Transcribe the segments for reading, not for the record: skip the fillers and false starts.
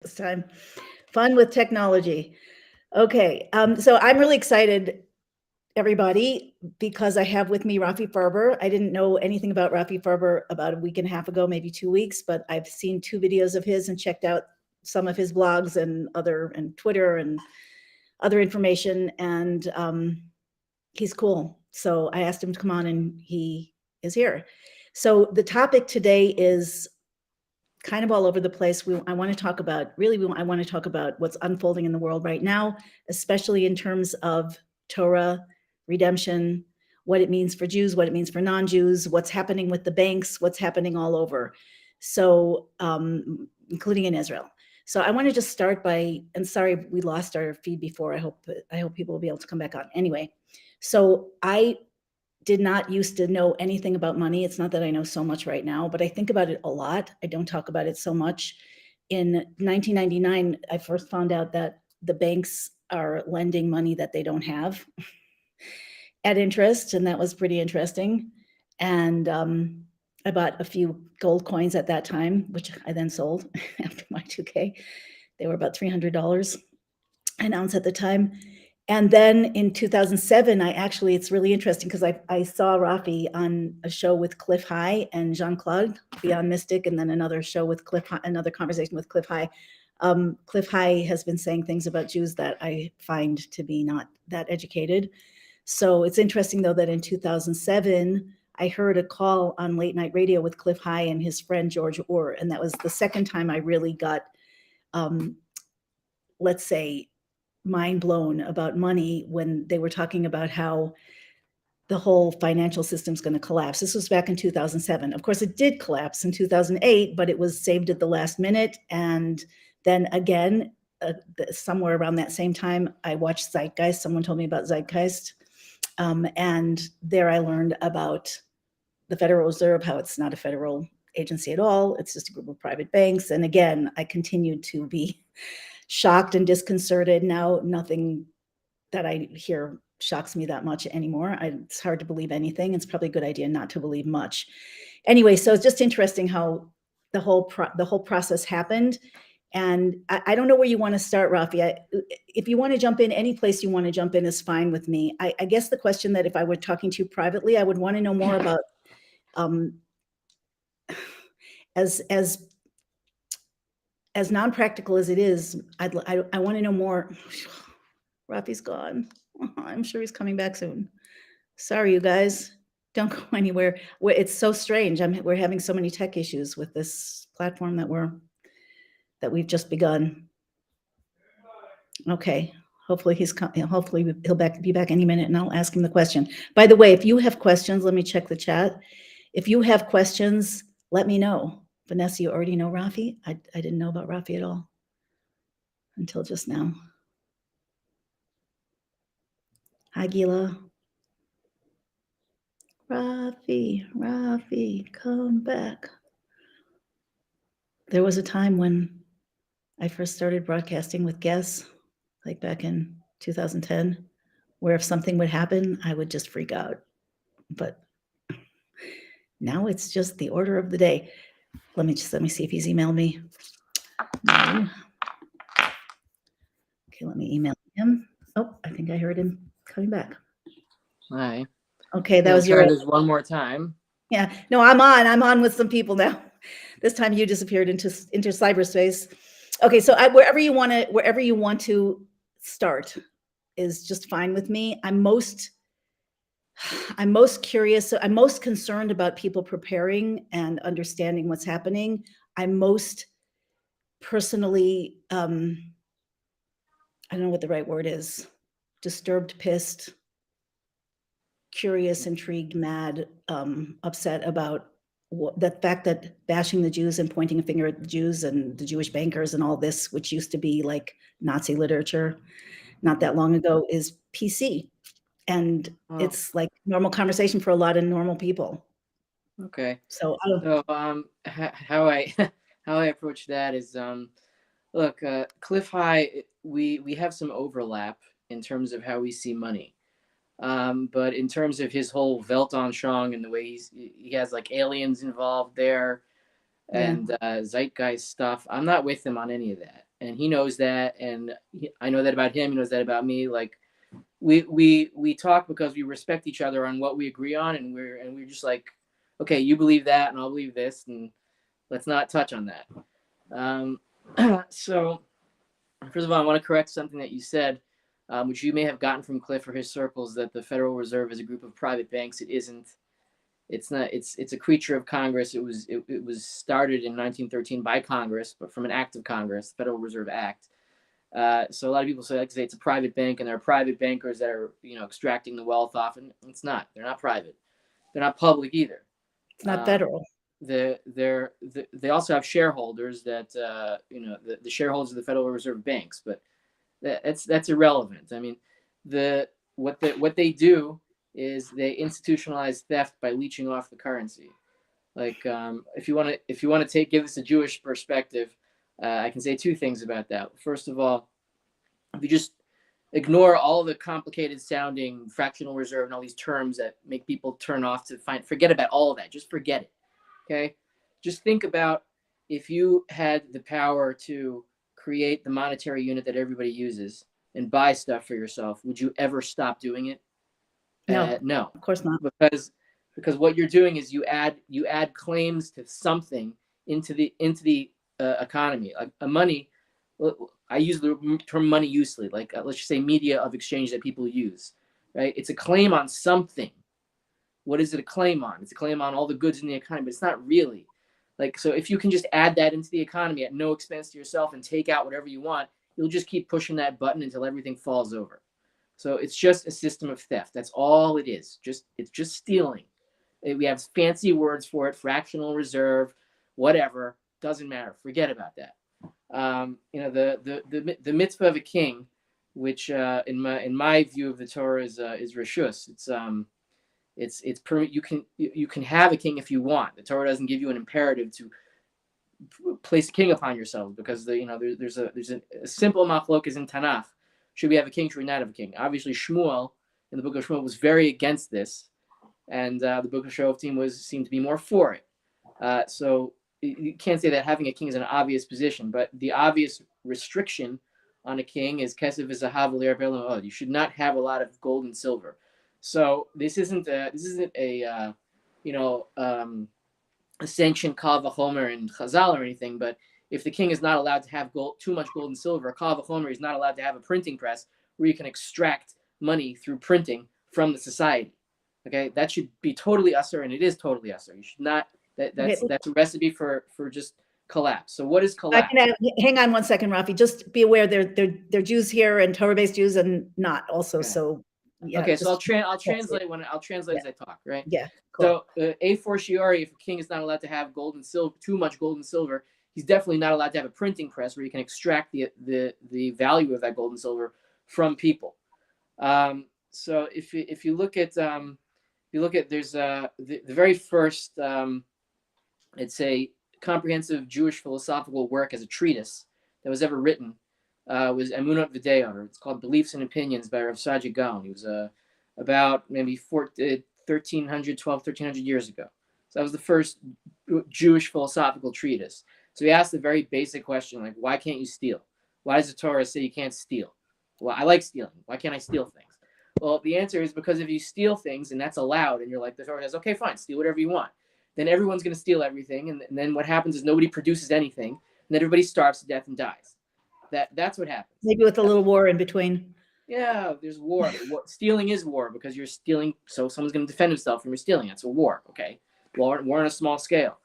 This time. Fun with technology. Okay, so I'm really excited, everybody, because I have with me Rafi Farber. I didn't know anything about Rafi Farber about a week and a half ago, maybe 2 weeks, but I've seen 2 videos of his and checked out some of his blogs and Twitter and other information, and he's cool. So I asked him to come on, and he is here. So the topic today is kind of all over the place. I want to talk about I want to talk about what's unfolding in the world right now, especially in terms of Torah, redemption, what it means for Jews, what it means for non-Jews, what's happening with the banks, what's happening all over. So, including in Israel. So I want to just start by, and sorry we lost our feed before. I hope people will be able to come back on. Anyway, so I did not used to know anything about money. It's not that I know so much right now, but I think about it a lot. I don't talk about it so much. In 1999, I first found out that the banks are lending money that they don't have at interest, and that was pretty interesting. And I bought a few gold coins at that time, which I then sold after my 2K. They were about $300 an ounce at the time. And then in 2007, it's really interesting because I saw Rafi on a show with Cliff High and Jean-Claude, Beyond Mystic, and then another show with Cliff High, another conversation with Cliff High. Cliff High has been saying things about Jews that I find to be not that educated. So it's interesting, though, that in 2007, I heard a call on late night radio with Cliff High and his friend George Orr. And that was the second time I really got, let's say, mind blown about money when they were talking about how the whole financial system's going to collapse. This was back in 2007. Of course, it did collapse in 2008, but it was saved at the last minute. And then again, somewhere around that same time, I watched Zeitgeist. Someone told me about Zeitgeist. And there I learned about the Federal Reserve, how it's not a federal agency at all. It's just a group of private banks. And again, I continued to be shocked and disconcerted. Now, nothing that I hear shocks me that much anymore. It's hard to believe anything. It's probably a good idea not to believe much. Anyway, so it's just interesting how the whole process happened. And I don't know where you want to start, Rafi. If you want to jump in, any place you want to jump in is fine with me. I guess the question that if I were talking to you privately, I would want to know more about, as non-practical as it is, I want to know more. Rafi's gone. I'm sure he's coming back soon. Sorry, you guys. Don't go anywhere. It's so strange. We're having so many tech issues with this platform that we've just begun. Okay. Hopefully hopefully he'll be back any minute, and I'll ask him the question. By the way, if you have questions, let me check the chat. If you have questions, let me know. Vanessa, you already know Rafi? I didn't know about Rafi at all until just now. Hi, Gila. Rafi, come back. There was a time when I first started broadcasting with guests, like back in 2010, where if something would happen, I would just freak out. But now it's just the order of the day. Let me see if he's emailed me. No. Okay, let me email him. Oh, I think I heard him coming back. Hi. Okay, that was your. Try this one more time. Yeah, no, I'm on with some people now. This time you disappeared into cyberspace. Okay, so wherever you want to start is just fine with me. I'm most curious. I'm most concerned about people preparing and understanding what's happening. I'm most personally, I don't know what the right word is, disturbed, pissed, curious, intrigued, mad, upset about the fact that bashing the Jews and pointing a finger at the Jews and the Jewish bankers and all this, which used to be like Nazi literature not that long ago, is PC. And it's like normal conversation for a lot of normal people. Okay. So how I approach that is, look, Cliff High, we have some overlap in terms of how we see money. But in terms of his whole Weltanschauung and the way he has like aliens involved there and Zeitgeist stuff, I'm not with him on any of that. and he knows that, and I know that about him. He knows that about me. Like we talk because we respect each other on what we agree on, and we're just like, okay, you believe that, and I'll believe this, and let's not touch on that. So, first of all, I want to correct something that you said, which you may have gotten from Cliff or his circles, that the Federal Reserve is a group of private banks. It isn't. It's not. It's a creature of Congress. It was started in 1913 by Congress, but from an act of Congress, the Federal Reserve Act. So a lot of people say it's a private bank, and there are private bankers that are extracting the wealth off, and it's not. They're not private. They're not public either. It's not federal. They also have shareholders that the shareholders of the Federal Reserve banks, but that's irrelevant. I mean, what they do is they institutionalize theft by leeching off the currency. Like if you want to give this a Jewish perspective, I can say two things about that. First of all, if you just ignore all the complicated sounding fractional reserve and all these terms that make people turn off forget about all of that. Just forget it. Okay. Just think about if you had the power to create the monetary unit that everybody uses and buy stuff for yourself, would you ever stop doing it? No, no, of course not. Because what you're doing is you add claims to something into the economy. Like money, I use the term money loosely. Like let's just say media of exchange that people use, right? It's a claim on something. What is it a claim on? It's a claim on all the goods in the economy, but it's not really. Like, so if you can just add that into the economy at no expense to yourself and take out whatever you want, you'll just keep pushing that button until everything falls over. So it's just a system of theft. That's all it is. It's just stealing. We have fancy words for it, fractional reserve, whatever, doesn't matter. Forget about that. The mitzvah of a king, which in my view of the Torah is reshus. You can have a king if you want. The Torah doesn't give you an imperative to place a king upon yourself, because there's a simple machlokas in Tanakh. Should we have a king? Should we not have a king? Obviously, Shmuel in the book of Shmuel was very against this, and the book of Shoftim seemed to be more for it. So you can't say that having a king is an obvious position, but the obvious restriction on a king is kesef v'zahav l'yarpeh. You should not have a lot of gold and silver. So this isn't a sanctioned kal v'chomer in Chazal or anything, but if the king is not allowed to have too much gold and silver, kal v'chomer is not allowed to have a printing press where you can extract money through printing from the society. Okay, that should be totally usher, and it is totally usher. You should not. That's a recipe for just collapse. So what is collapse? Hang on one second, Rafi. Just be aware they're Jews here and Torah-based Jews and not also. Okay. So yeah. Okay, so I'll translate as I talk, right? Yeah. Cool. So a fortiori, if a king is not allowed to have gold and silver, too much gold and silver, he's definitely not allowed to have a printing press where you can extract the value of that gold and silver from people. So if you look at there's the very first it's a comprehensive Jewish philosophical work as a treatise that was ever written was Emunot V'Deot, or it's called Beliefs and Opinions by Rav Saadia Gaon. He was about maybe 1300 years ago. So that was the first Jewish philosophical treatise. So he asked the very basic question, like, why can't you steal? Why does the Torah say you can't steal? Well, I like stealing. Why can't I steal things? Well, the answer is because if you steal things and that's allowed, and you're like, the Torah says, okay, fine, steal whatever you want, then everyone's going to steal everything, and then what happens is nobody produces anything, and then everybody starves to death and dies. That's what happens. Maybe with a little war in between. Yeah, there's war. Stealing is war, because you're stealing, so someone's going to defend himself from your stealing. That's a war, okay? War on a small scale.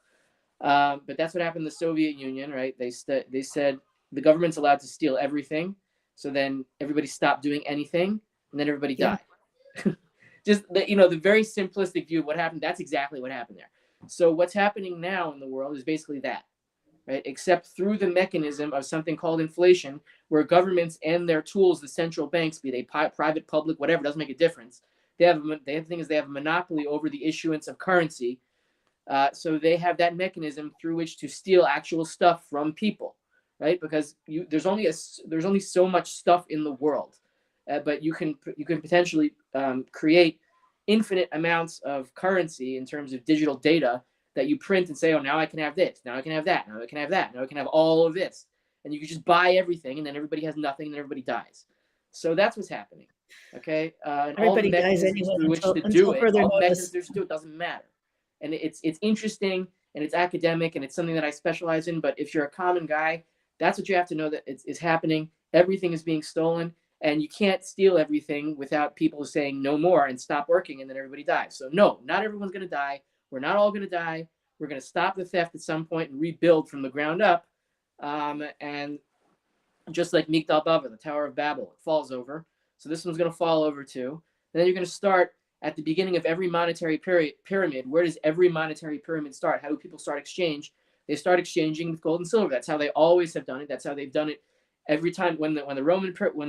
But that's what happened in the Soviet Union, right? They said the government's allowed to steal everything, so then everybody stopped doing anything, and then everybody died. Just the very simplistic view of what happened. That's exactly what happened there. So what's happening now in the world is basically that, right? Except through the mechanism of something called inflation, where governments and their tools, the central banks, be they private, public, whatever, doesn't make a difference. They have a monopoly over the issuance of currency. So they have that mechanism through which to steal actual stuff from people, right? Because there's only so much stuff in the world, but you can potentially create infinite amounts of currency in terms of digital data that you print and say, oh, now I can have this, now I can have that, now I can have that, now I can have all of this. and you can just buy everything, and then everybody has nothing, and everybody dies. So that's what's happening. Okay, and all the Everybody dies mechanisms anyway through which to do until it, further all the mechanisms notice. to do it doesn't matter, and it's interesting and it's academic and it's something that I specialize in. But if you're a common guy, that's what you have to know, that it's happening. Everything is being stolen, and you can't steal everything without people saying no more and stop working, and then everybody dies. So no, not everyone's going to die. We're not all going to die. We're going to stop the theft at some point and rebuild from the ground up. And just like Migdal Bava, the Tower of Babel, it falls over. So this one's going to fall over too. And then you're going to start at the beginning of every monetary pyramid. Where does every monetary pyramid start? How do people start exchange? They start exchanging with gold and silver. That's how they always have done it. That's how they've done it every time. When the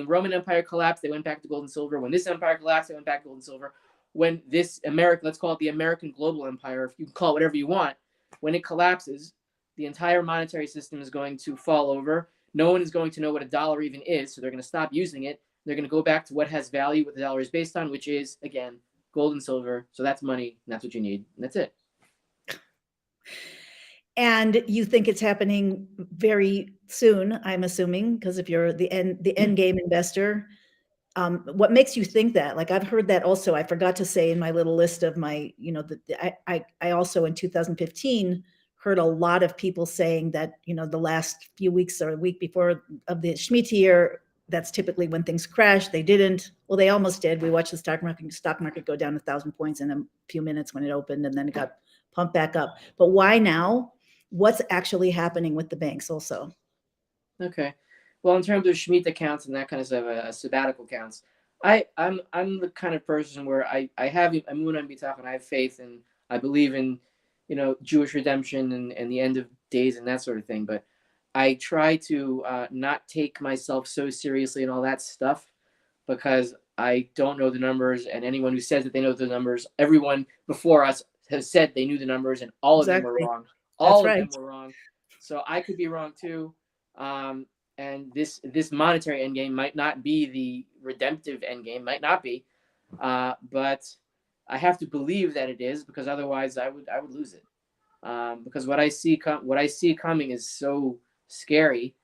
Roman Empire collapsed, they went back to gold and silver. When this empire collapsed, they went back to gold and silver. When this let's call it the American global empire, if you can call it whatever you want, when it collapses, the entire monetary system is going to fall over. No one is going to know what a dollar even is, so they're going to stop using it. They're going to go back to what has value, what the dollar is based on, which is, again, gold and silver. So that's money, and that's what you need, and that's it. And you think it's happening very soon, I'm assuming, because if you're the end game investor, what makes you think that? Like, I've heard that also. I forgot to say in my little list of my, I also in 2015 heard a lot of people saying that, the last few weeks or a week before of the Shemitah year, that's typically when things crash. They didn't. Well, they almost did. We watched the stock market go down 1,000 points in a few minutes when it opened, and then it got pumped back up. But why now? What's actually happening with the banks also? Okay. Well, in terms of Shemitah accounts and that kind of stuff, sabbatical counts, I'm the kind of person where I have emunah and bitachon. I have faith, and I believe in, Jewish redemption and the end of days and that sort of thing. But I try to not take myself so seriously and all that stuff, because I don't know the numbers, and anyone who says that they know the numbers, everyone before us has said they knew the numbers, and all of them were Exactly. wrong. That's All of them right. were wrong. So I could be wrong too. And this monetary endgame might not be the redemptive endgame, might not be, but I have to believe that it is, because otherwise I would lose it. Because what I see coming is so scary,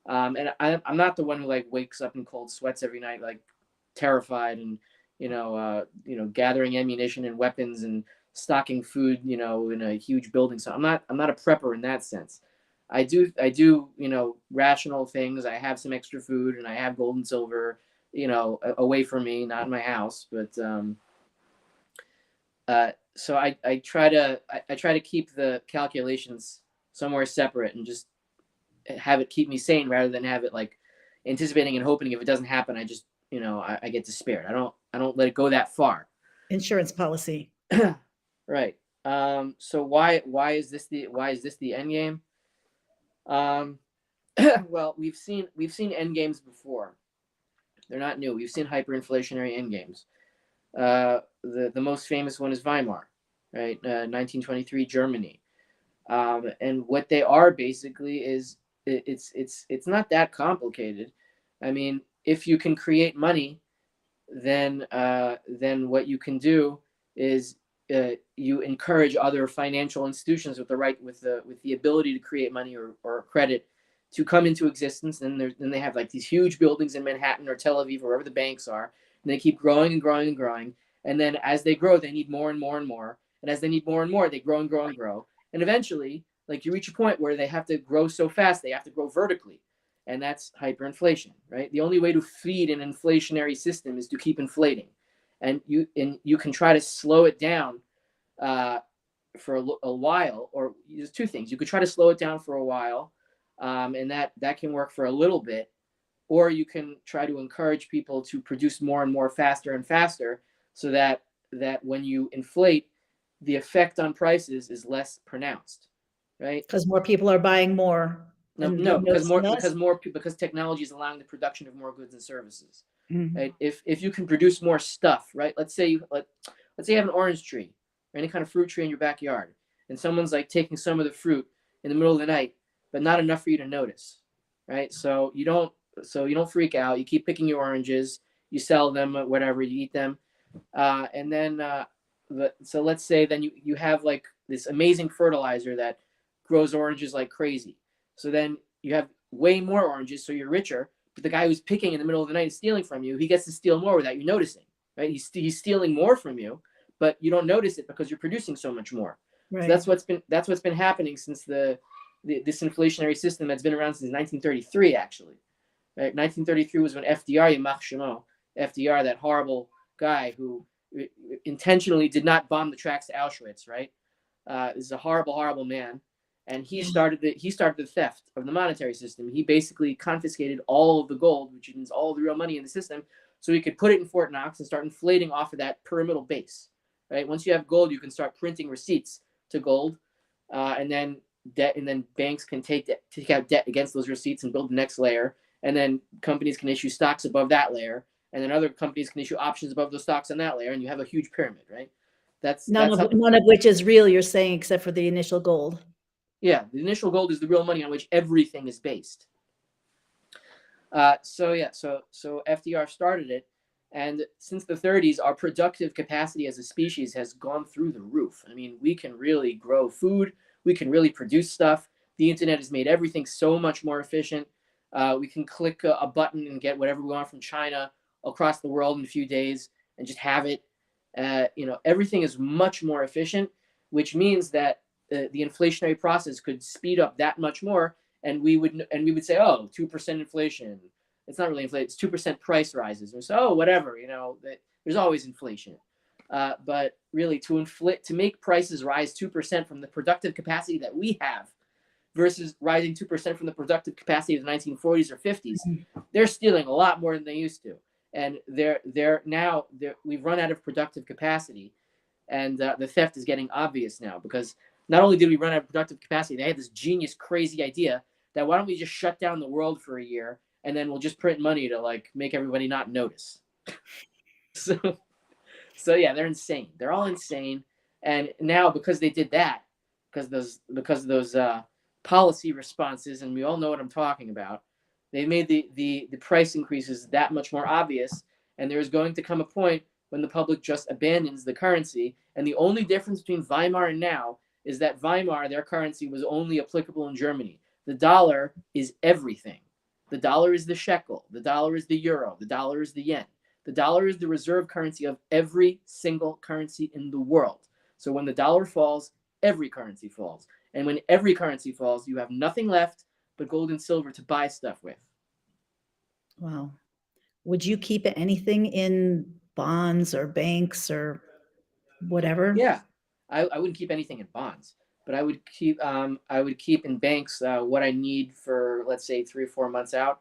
and I'm not the one who like wakes up in cold sweats every night, like terrified, and gathering ammunition and weapons and stocking food, in a huge building. So I'm not a prepper in that sense. I do, rational things. I have some extra food, and I have gold and silver, away from me, not in my house. But so I try to keep the calculations somewhere separate, and just have it keep me sane, rather than have it like anticipating and hoping if it doesn't happen, I just, I get despaired. I don't let it go that far. Insurance policy. Right. So why is this the end game? Well, we've seen end games before. They're not new. We've seen hyperinflationary end games. The most famous one is Weimar, right? 1923 Germany. And what they are basically is, it's not that complicated. I mean, if you can create money, then what you can do is, you encourage other financial institutions with the ability to create money or credit to come into existence. And then they have like these huge buildings in Manhattan or Tel Aviv or wherever the banks are, and they keep growing and growing and growing. And then as they grow, they need more and more and more. And as they need more and more, they grow and grow and grow. And eventually, like, you reach a point where they have to grow so fast, they have to grow vertically. And that's hyperinflation, right? The only way to feed an inflationary system is to keep inflating. And you can try to slow it down for a while, or there's two things. You could try to slow it down for a while, and that can work for a little bit, or you can try to encourage people to produce more and more, faster and faster, so that when you inflate, the effect on prices is less pronounced, right? Because more people are buying more. And No, noticing less? because technology is allowing the production of more goods and services. Mhm. Right? If you can produce more stuff, right? Let's say you have an orange tree or any kind of fruit tree in your backyard, and someone's like taking some of the fruit in the middle of the night, but not enough for you to notice, right? So you don't freak out. You keep picking your oranges, you sell them, whatever, you eat them, and then so let's say then you have like this amazing fertilizer that grows oranges like crazy. So then you have way more oranges, so you're richer. But the guy who's picking in the middle of the night and stealing from you, he gets to steal more without you noticing, right? He's stealing more from you, but you don't notice it because you're producing so much more. Right. So that's what's been happening since this inflationary system that's been around since 1933, actually. Right? 1933 was when FDR, that horrible guy who intentionally did not bomb the tracks to Auschwitz, right? This is a horrible, horrible man, and he started the theft of the monetary system. He basically confiscated all of the gold, which means all of the real money in the system, so he could put it in Fort Knox and start inflating off of that pyramidal base. Right? Once you have gold, you can start printing receipts to gold, and then debt, and then banks can take out debt against those receipts and build the next layer, and then companies can issue stocks above that layer, and then other companies can issue options above those stocks on that layer, and you have a huge pyramid, right? None of which is real, you're saying, except for the initial gold. Yeah, the initial gold is the real money on which everything is based. So FDR started it, and since the 30s, our productive capacity as a species has gone through the roof. I mean, we can really grow food, we can really produce stuff. The internet has made everything so much more efficient. We can click a button and get whatever we want from China across the world in a few days and just have it. Everything is much more efficient, which means that the inflationary process could speed up that much more, and we would say, oh, 2% inflation. It's not really inflation; it's 2% price rises. And so, oh, whatever, there's always inflation. But really, to make prices rise 2% from the productive capacity that we have, versus rising 2% from the productive capacity of the 1940s or 50s, they're stealing a lot more than they used to. And we've run out of productive capacity, and the theft is getting obvious now, because not only did we run out of productive capacity, they had this genius, crazy idea that why don't we just shut down the world for a year and then we'll just print money to make everybody not notice. So yeah, they're insane. They're all insane. And now because they did that, because of those policy responses, and we all know what I'm talking about, they made the price increases that much more obvious, and there's going to come a point when the public just abandons the currency. And the only difference between Weimar and now is that Weimar, their currency, was only applicable in Germany. The dollar is everything. The dollar is the shekel. The dollar is the euro. The dollar is the yen. The dollar is the reserve currency of every single currency in the world. So when the dollar falls, every currency falls. And when every currency falls, you have nothing left but gold and silver to buy stuff with. Wow. Would you keep anything in bonds or banks or whatever? Yeah, I wouldn't keep anything in bonds, but I would keep in banks what I need for, let's say, 3 or 4 months out.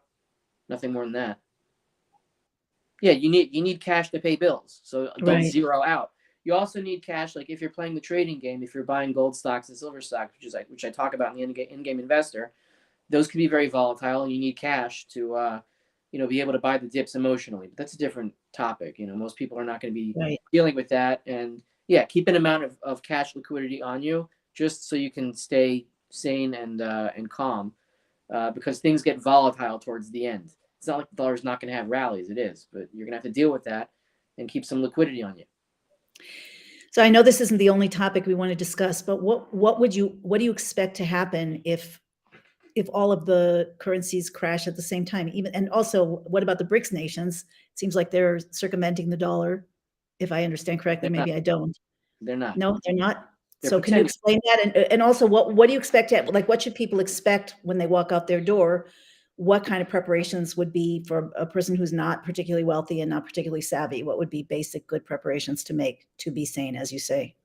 Nothing more than that. Yeah, you need cash to pay bills, so don't zero out. You also need cash, like if you're playing the trading game, if you're buying gold stocks and silver stocks, which I talk about in the in-game investor, those can be very volatile, and you need cash to be able to buy the dips emotionally. But that's a different topic. Most people are not going to be dealing with that. And yeah, keep an amount of cash liquidity on you, just so you can stay sane and calm, because things get volatile towards the end. It's not like the dollar's not going to have rallies. It is, but you're going to have to deal with that and keep some liquidity on you. So I know this isn't the only topic we want to discuss, but what do you expect to happen if all of the currencies crash at the same time? And also, what about the BRICS nations? It seems like they're circumventing the dollar, if I understand correctly. Maybe I don't. They're not. No, they're not. They're so pretending. Can you explain that? And also, what do you expect what should people expect when they walk out their door? What kind of preparations would be for a person who's not particularly wealthy and not particularly savvy? What would be basic good preparations to make to be sane, as you say?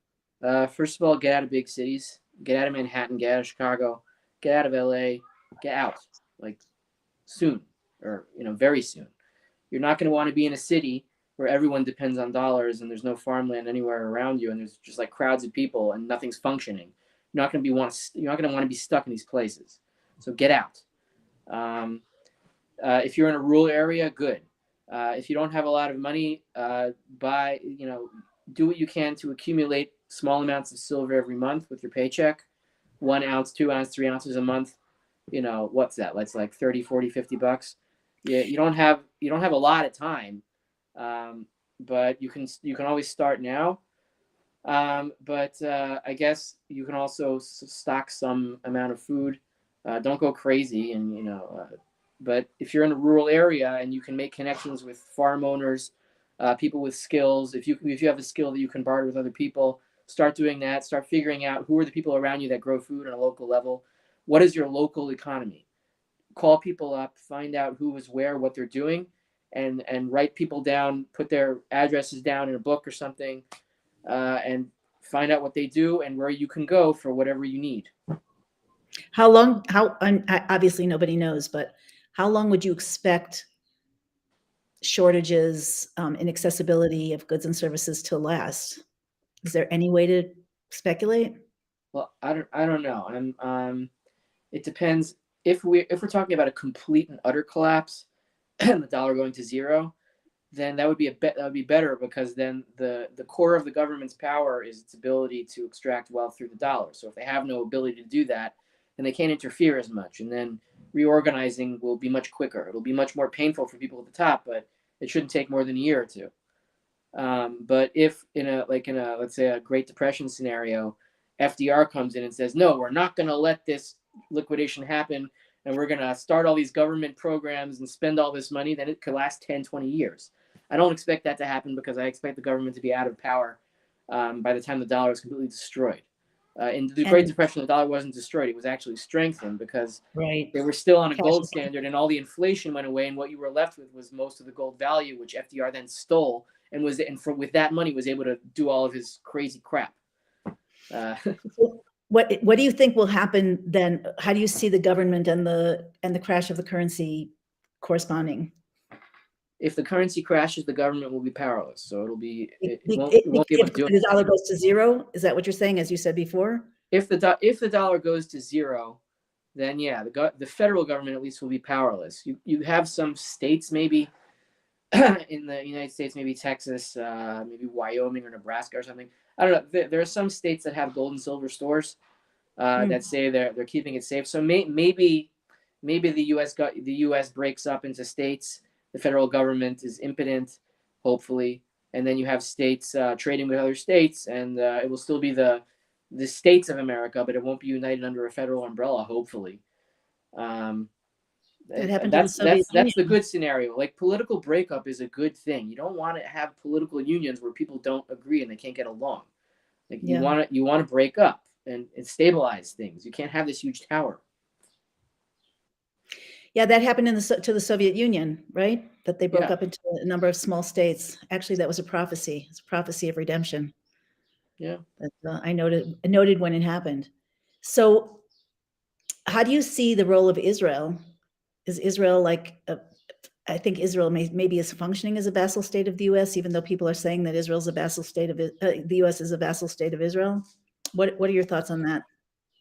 First of all, get out of big cities. Get out of Manhattan. Get out of Chicago. Get out of LA. Get out, soon, or very soon. You're not going to want to be in a city where everyone depends on dollars and there's no farmland anywhere around you, and there's just crowds of people and nothing's functioning. You're not going to want to be stuck in these places. So get out. If you're in a rural area, good. If you don't have a lot of money, do what you can to accumulate small amounts of silver every month with your paycheck. 1 ounce, 2 ounces, 3 ounces a month. What's that? That's like 30, 40, $50. Yeah, you don't have a lot of time, but you can always start now. But I guess you can also stock some amount of food Don't go crazy, and but if you're in a rural area and you can make connections with farm owners, people with skills, if you have a skill that you can barter with other people, start doing that. Start figuring out who are the people around you that grow food on a local level. What is your local economy? Call people up, find out who is where, what they're doing, and write people down, put their addresses down in a book or something, and find out what they do and where you can go for whatever you need. How long, obviously nobody knows, but how long would you expect shortages in accessibility of goods and services to last? Is there any way to speculate? Well, I don't know. It depends. If we're talking about a complete and utter collapse and the dollar going to zero, then that would be better, because then the core of the government's power is its ability to extract wealth through the dollar. So if they have no ability to do that, then they can't interfere as much, and then reorganizing will be much quicker. It'll be much more painful for people at the top, but it shouldn't take more than a year or two. But if in a let's say a Great Depression scenario, FDR comes in and says, no, we're not going to let this liquidation happen, and we're going to start all these government programs and spend all this money, then it could last 10, 20 years. I don't expect that to happen, because I expect the government to be out of power by the time the dollar is completely destroyed. In the Great Depression, the dollar wasn't destroyed. It was actually strengthened, because right, they were still on a gold standard, and all the inflation went away, and what you were left with was most of the gold value, which FDR then stole, and with that money was able to do all of his crazy crap. What do you think will happen then? How do you see the government and the crash of the currency corresponding? If the currency crashes, the government will be powerless. So it won't be able to do it. If the dollar goes to zero, is that what you're saying, as you said before? If the dollar goes to zero, then yeah, the federal government at least will be powerless. You have some states, maybe in the United States, maybe Texas, maybe Wyoming or Nebraska or something. I don't know. There are some states that have gold and silver stores that say they're keeping it safe. So maybe the U.S. breaks up into states. The federal government is impotent, hopefully, and then you have states trading with other states, and it will still be the states of America, but it won't be united under a federal umbrella, hopefully. That's the good scenario. Like, political breakup is a good thing. You don't want to have political unions where people don't agree and they can't get along. Like, you want to break up and stabilize things. You can't have this huge tower. Yeah, that happened to the Soviet Union, right? That they broke up into a number of small states. Actually, that was a prophecy. It's a prophecy of redemption. Yeah, that I noted when it happened. So, how do you see the role of Israel? Is Israel I think Israel maybe is functioning as a vassal state of the U.S., even though people are saying that Israel's a vassal state of the U.S. is a vassal state of Israel. What are your thoughts on that?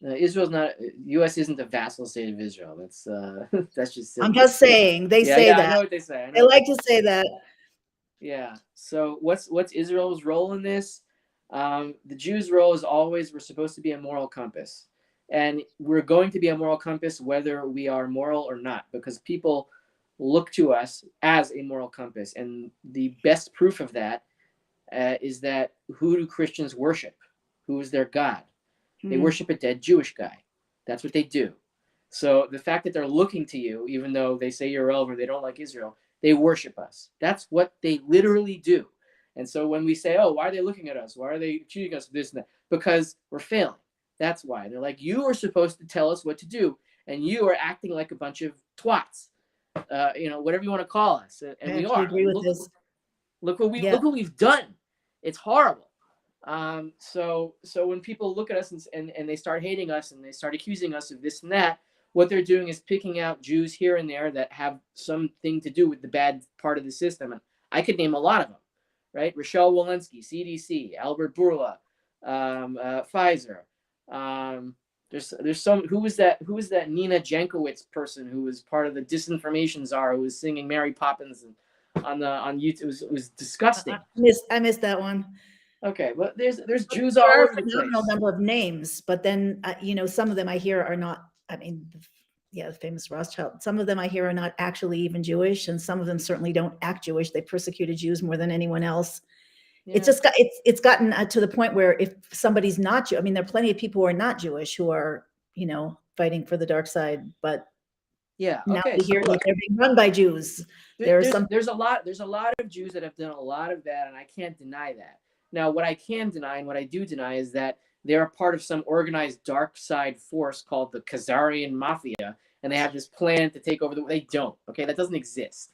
Israel's not. U.S. isn't a vassal state of Israel. That's just silly. I'm just saying they say that. I know what they say. They like to say that. Yeah. So what's Israel's role in this? The Jews' role is always, we're supposed to be a moral compass, and we're going to be a moral compass whether we are moral or not, because people look to us as a moral compass, and the best proof of that is that who do Christians worship? Who is their God? They worship a dead Jewish guy. That's what they do. So the fact that they're looking to you, even though they say you're irrelevant, they don't like Israel, they worship us. That's what they literally do. And so when we say, oh, why are they looking at us? Why are they treating us this and that? Because we're failing. That's why. They're like, you are supposed to tell us what to do, and you are acting like a bunch of twats. Whatever you want to call us. And we are. Agree with this. Look what we've done. It's horrible. So when people look at us and they start hating us and they start accusing us of this and that, what they're doing is picking out Jews here and there that have something to do with the bad part of the system. And I could name a lot of them, right? Rochelle Walensky, CDC, Albert Bourla, Pfizer. There's some, who was that Nina Jankowicz person who was part of the disinformation czar who was singing Mary Poppins on YouTube. It was disgusting. I missed that one. Okay, well, there's Jews all over the place. There are a number of names, but then some of them I hear are not. I mean, the famous Rothschild. Some of them I hear are not actually even Jewish, and some of them certainly don't act Jewish. They persecuted Jews more than anyone else. Yeah. It's gotten to the point where if somebody's not Jewish, I mean, there are plenty of people who are not Jewish who are fighting for the dark side, but Yeah. now Okay. we So hear that look, they're being run by Jews. There are some. there's a lot of Jews that have done a lot of bad, and I can't deny that. Now, what I can deny and what I do deny is that they're a part of some organized dark side force called the Khazarian Mafia, and they have this plan to take over the. They don't. Okay, that doesn't exist.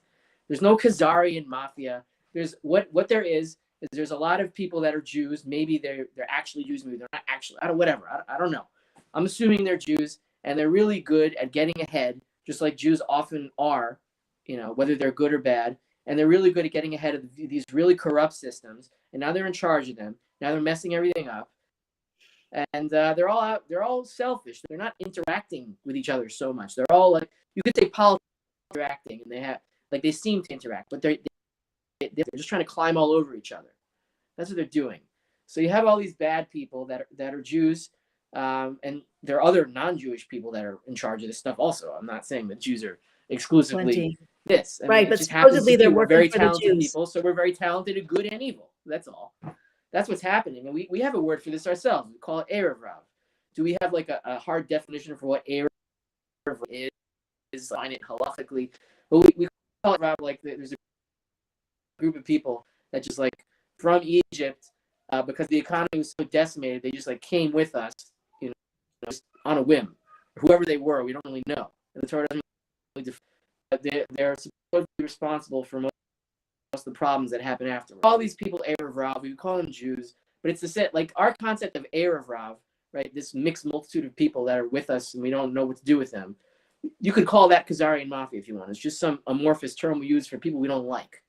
There's no Khazarian Mafia. There's what there is there's a lot of people that are Jews. Maybe they're actually Jews. Maybe they're not actually. I don't whatever. I don't know. I'm assuming they're Jews, and they're really good at getting ahead, just like Jews often are. You know, whether they're good or bad, and they're really good at getting ahead of these really corrupt systems. And now they're in charge of them. Now they're messing everything up, and they're all out. They're all selfish. They're not interacting with each other so much. They're all like you could say politics interacting, and they have like they seem to interact, but they're just trying to climb all over each other. That's what they're doing. So you have all these bad people that are Jews, and there are other non-Jewish people that are in charge of this stuff. Also, I'm not saying that Jews are exclusively Plenty. this. I mean, Right, it but just happens to supposedly be they're we're working very for the talented Jews. people, so we're very talented at good and evil. That's all. That's what's happening, and we have a word for this ourselves. We call it Erev Rav. Do we have like a hard definition for what Erev is? Find it halachically, but we call it Rav like there's a group of people that just like from Egypt, because the economy was so decimated, they just like came with us, you know, just on a whim. Whoever they were, we don't really know. And the Torah doesn't really they're supposed to be responsible for most of the problems that happen afterwards. All these people, Erev Rav, we call them Jews, but it's the set like our concept of Erev Rav, right? This mixed multitude of people that are with us and we don't know what to do with them. You could call that Khazarian Mafia if you want. It's just some amorphous term we use for people we don't like.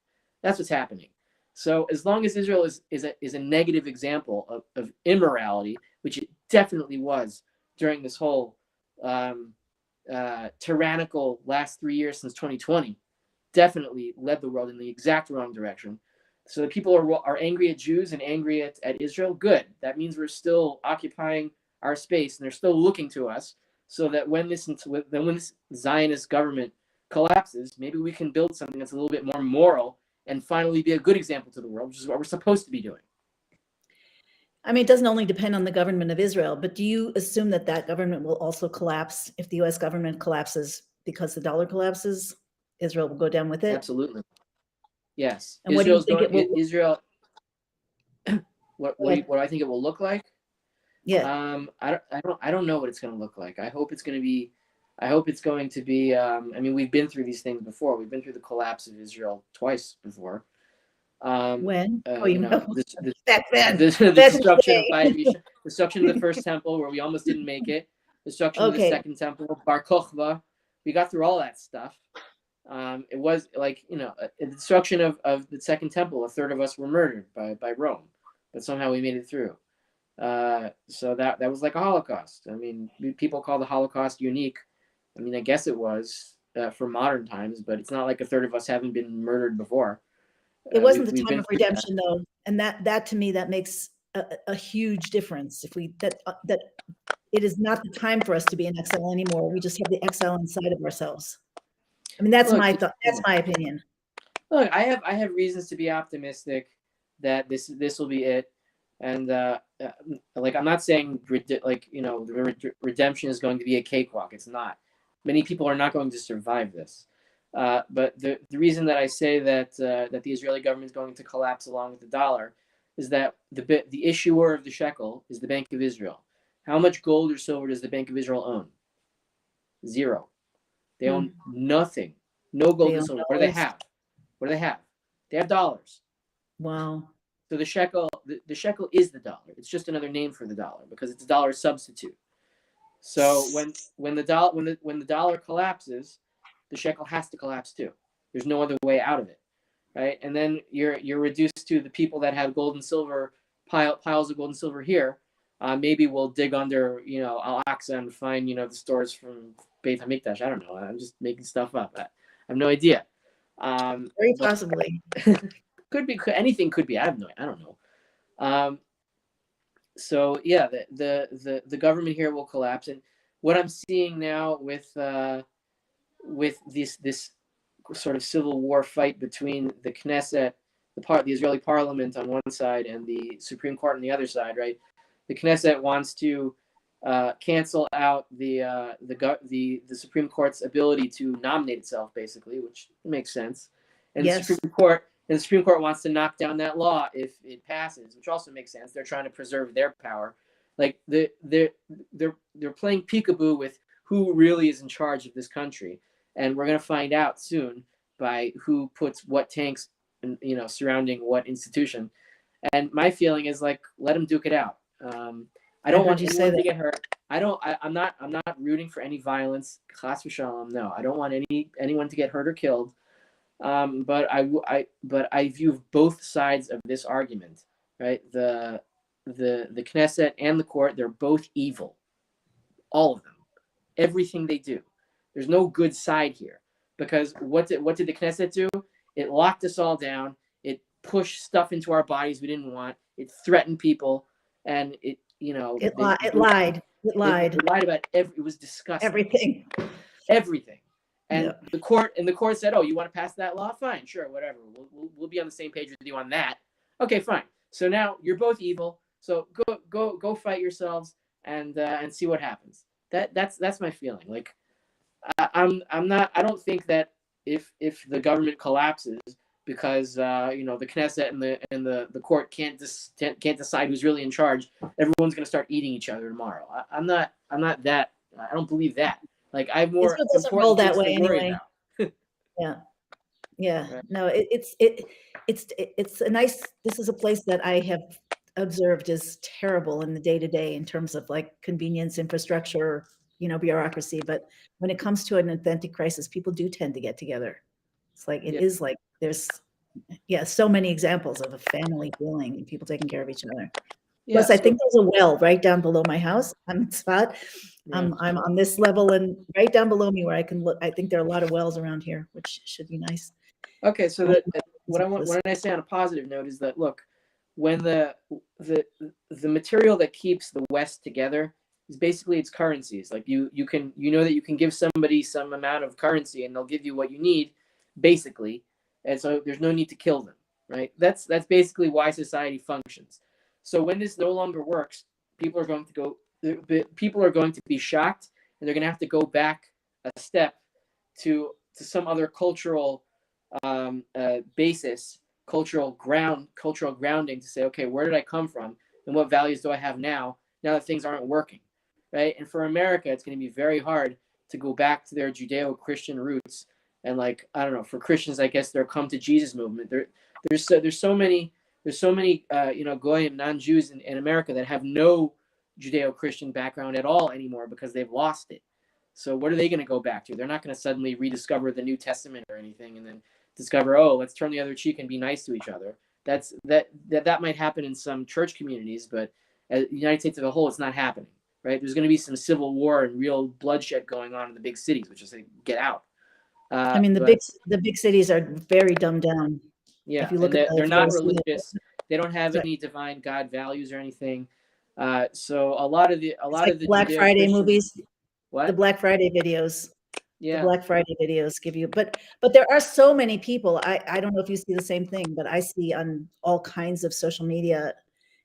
That's what's happening. So as long as Israel is a negative example of immorality, which it definitely was during this whole tyrannical last 3 years since 2020, definitely led the world in the exact wrong direction. So the people are angry at Jews and angry at Israel. Good. That means we're still occupying our space and they're still looking to us so that when this Zionist government collapses, maybe we can build something that's a little bit more moral and finally be a good example to the world, which is what we're supposed to be doing. I mean, it doesn't only depend on the government of Israel, but do you assume that that government will also collapse if the U.S. government collapses because the dollar collapses? Israel will go down with it? Absolutely. Yes. And what do you Israel's think going. it will? Israel. What do I think it will look like? Yeah. I don't know what it's going to look like. I hope it's going to be. I mean, we've been through these things before. We've been through the collapse of Israel twice before. When? Oh, You you know, know, the back then. destruction of Back in the day. the destruction of the first temple where we almost didn't make it, destruction of the Okay. second temple, Bar Kokhba. We got through all that stuff. It was like, you know, the destruction of the second temple. A third of us were murdered by Rome, but somehow we made it through. So that was like a Holocaust. I mean, people call the Holocaust unique. I mean, I guess it was for modern times, but it's not like a third of us haven't been murdered before. It wasn't the We've time been of through that. redemption, though, and that to me that makes a huge difference. If we that it is not the time for us to be in exile anymore. We just have the exile inside of ourselves. I mean, that's Look, my thought. That's my opinion. Look, I have reasons to be optimistic that this will be it, and like I'm not saying like, you know, redemption is going to be a cakewalk. It's not. Many people are not going to survive this. But the reason that I say that that the Israeli government is going to collapse along with the dollar is that the issuer of the shekel is the Bank of Israel. How much gold or silver does the Bank of Israel own? Zero. They own nothing. No gold They and own silver. What do they dollars. have? What do they have? They have dollars. Wow. So the shekel is the dollar. It's just another name for the dollar because it's a dollar substitute. So when the dollar collapses, the shekel has to collapse too. There's no other way out of it, right? And then you're reduced to the people that have gold and silver piles of gold and silver here. Maybe we'll dig under, you know, Al-Aqsa and find, you know, the stores from Beit HaMikdash. I don't know. I'm just making stuff up. I have no idea. Very possibly. Could be. Anything could be. I don't know. So yeah, the government here will collapse, and what I'm seeing now with this sort of civil war fight between the Knesset, the Israeli parliament on one side, and the Supreme Court on the other side, right? The Knesset wants to cancel out the Supreme Court's ability to nominate itself, basically, which makes sense. And Yes. the Supreme Court wants to knock down that law if it passes, which also makes sense. They're trying to preserve their power. Like they're playing peekaboo with who really is in charge of this country, and we're gonna find out soon by who puts what tanks, surrounding what institution. And my feeling is like, let them duke it out. I don't want anyone to get hurt. I'm not rooting for any violence. Chas v'shalom. No, I don't want anyone to get hurt or killed. But I view both sides of this argument, right? The Knesset and the court, they're both evil. All of them. Everything they do. There's no good side here. Because what did the Knesset do? It locked us all down. It pushed stuff into our bodies we didn't want. It threatened people, and it lied. It lied. It lied about it was disgusting. Everything. And the court said, "Oh, you want to pass that law? Fine, sure, whatever. We'll be on the same page with you on that." Okay, fine. So now you're both evil. So go fight yourselves and see what happens. That's my feeling. Like I don't think that if the government collapses because the Knesset and the court can't decide who's really in charge, everyone's going to start eating each other tomorrow. I'm not that. I don't believe that. Like I have more important things to worry about. Yeah. Right. No, it's a nice. This is a place that I have observed is terrible in the day-to-day in terms of like convenience, infrastructure, bureaucracy. But when it comes to an authentic crisis, people do tend to get together. It's like it is like there's so many examples of a family feeling and people taking care of each other. Plus, I think there's a well right down below my house. I'm in spot. I'm on this level, and right down below me where I can look. I think there are a lot of wells around here, which should be nice. Okay, so what I say on a positive note is that look, when the material that keeps the West together is basically its currencies. Like you that you can give somebody some amount of currency and they'll give you what you need, basically, and so there's no need to kill them, right? That's basically why society functions. So when this no longer works, people are going to be shocked, and they're going to have to go back a step to some other cultural basis, cultural grounding to say, okay, where did I come from, and what values do I have now that things aren't working, right? And for America, it's going to be very hard to go back to their Judeo-Christian roots, and like I don't know, for Christians, I guess their come to Jesus movement. There's so many Goyim, non-Jews in America that have no Judeo-Christian background at all anymore because they've lost it. So what are they going to go back to? They're not going to suddenly rediscover the New Testament or anything and then discover, oh, let's turn the other cheek and be nice to each other. That might happen in some church communities, but as the United States as a whole, it's not happening, right? There's going to be some civil war and real bloodshed going on in the big cities, which is like, get out. The big cities are very dumbed down. Yeah, if you look they're not religious. They don't have any divine God values or anything. So a lot of the Black Friday movies. What? The Black Friday videos. Yeah. The Black Friday videos give you, but there are so many people. I don't know if you see the same thing, but I see on all kinds of social media,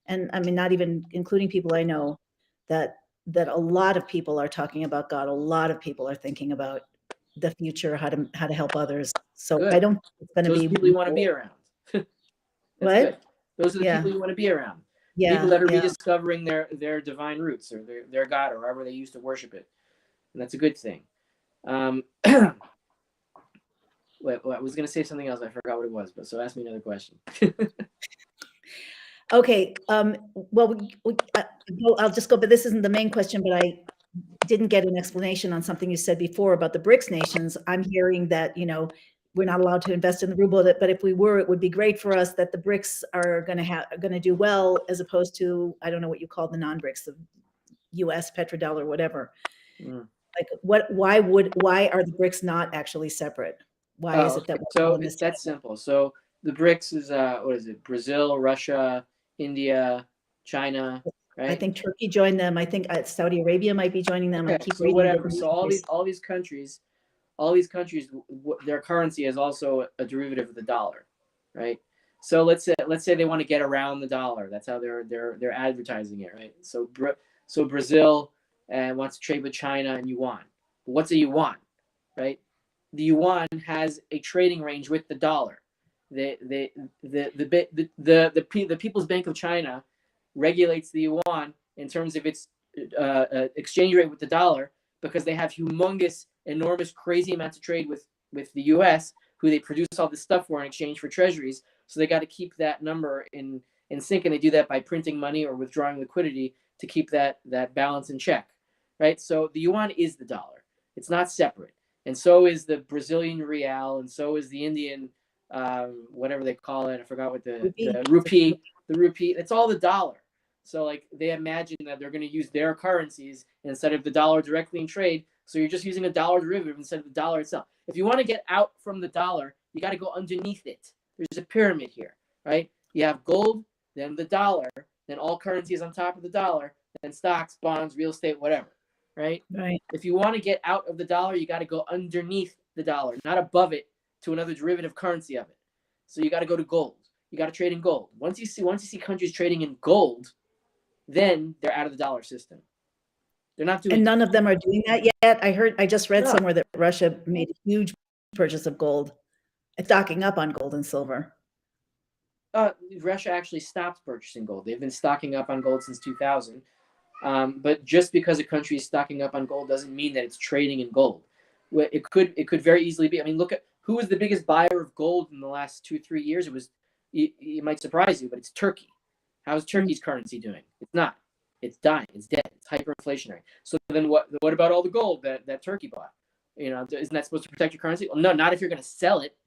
and I mean not even including people I know, that a lot of people are talking about God. A lot of people are thinking about the future, how to help others. So good. I don't think it's going to be people you want to be around. What? Good. Those are the people you want to be around. Yeah, people that are rediscovering their divine roots or their God or however they used to worship it, and that's a good thing. Wait, I was going to say something else. I forgot what it was, but so ask me another question. Okay. Well, I'll just go, but this isn't the main question, but I didn't get an explanation on something you said before about the BRICS nations. I'm hearing that, we're not allowed to invest in the ruble, but if we were, it would be great for us that the BRICS are going to do well, as opposed to, I don't know what you call the non-BRICS, the US, petrodollar, whatever. Like why are the BRICS not actually separate? Why is it that? So that's simple. So the BRICS is what is it? Brazil, Russia, India, China, right? I think Turkey joined them. I think Saudi Arabia might be joining them. Okay, I keep so reading whatever. So all these countries, their currency is also a derivative of the dollar, right? So let's say they want to get around the dollar. That's how they're advertising it, right? So Brazil and wants to trade with China and yuan. What's a yuan, right? The yuan has a trading range with the dollar. The People's Bank of China regulates the yuan in terms of its exchange rate with the dollar, because they have humongous, enormous, crazy amounts of trade with the U.S., who they produce all this stuff for in exchange for treasuries. So they got to keep that number in sync, and they do that by printing money or withdrawing liquidity to keep that balance in check, right? So the yuan is the dollar. It's not separate. And so is the Brazilian real, and so is the Indian, whatever they call it. I forgot what the rupee. The rupee. It's all the dollar. So like they imagine that they're going to use their currencies instead of the dollar directly in trade. So you're just using a dollar derivative instead of the dollar itself. If you want to get out from the dollar, you got to go underneath it. There's a pyramid here, right? You have gold, then the dollar, then all currencies on top of the dollar, then stocks, bonds, real estate, whatever, right? Right. If you want to get out of the dollar, you got to go underneath the dollar, not above it to another derivative currency of it. So you got to go to gold. You got to trade in gold. Once you see countries trading in gold, then they're out of the dollar system. They're not doing. And none of them are doing that yet. I just read somewhere that Russia made a huge purchase of gold, stocking up on gold and silver. Russia actually stopped purchasing gold. They've been stocking up on gold since 2000. But just because a country is stocking up on gold doesn't mean that it's trading in gold. It could very easily be. I mean, look at who was the biggest buyer of gold in the last 2-3 years. It was. It might surprise you, but it's Turkey. How's Turkey's currency doing? It's not. It's dying. It's dead. It's hyperinflationary. So then what about all the gold that Turkey bought? You know, isn't that supposed to protect your currency? Well, no, not if you're going to sell it,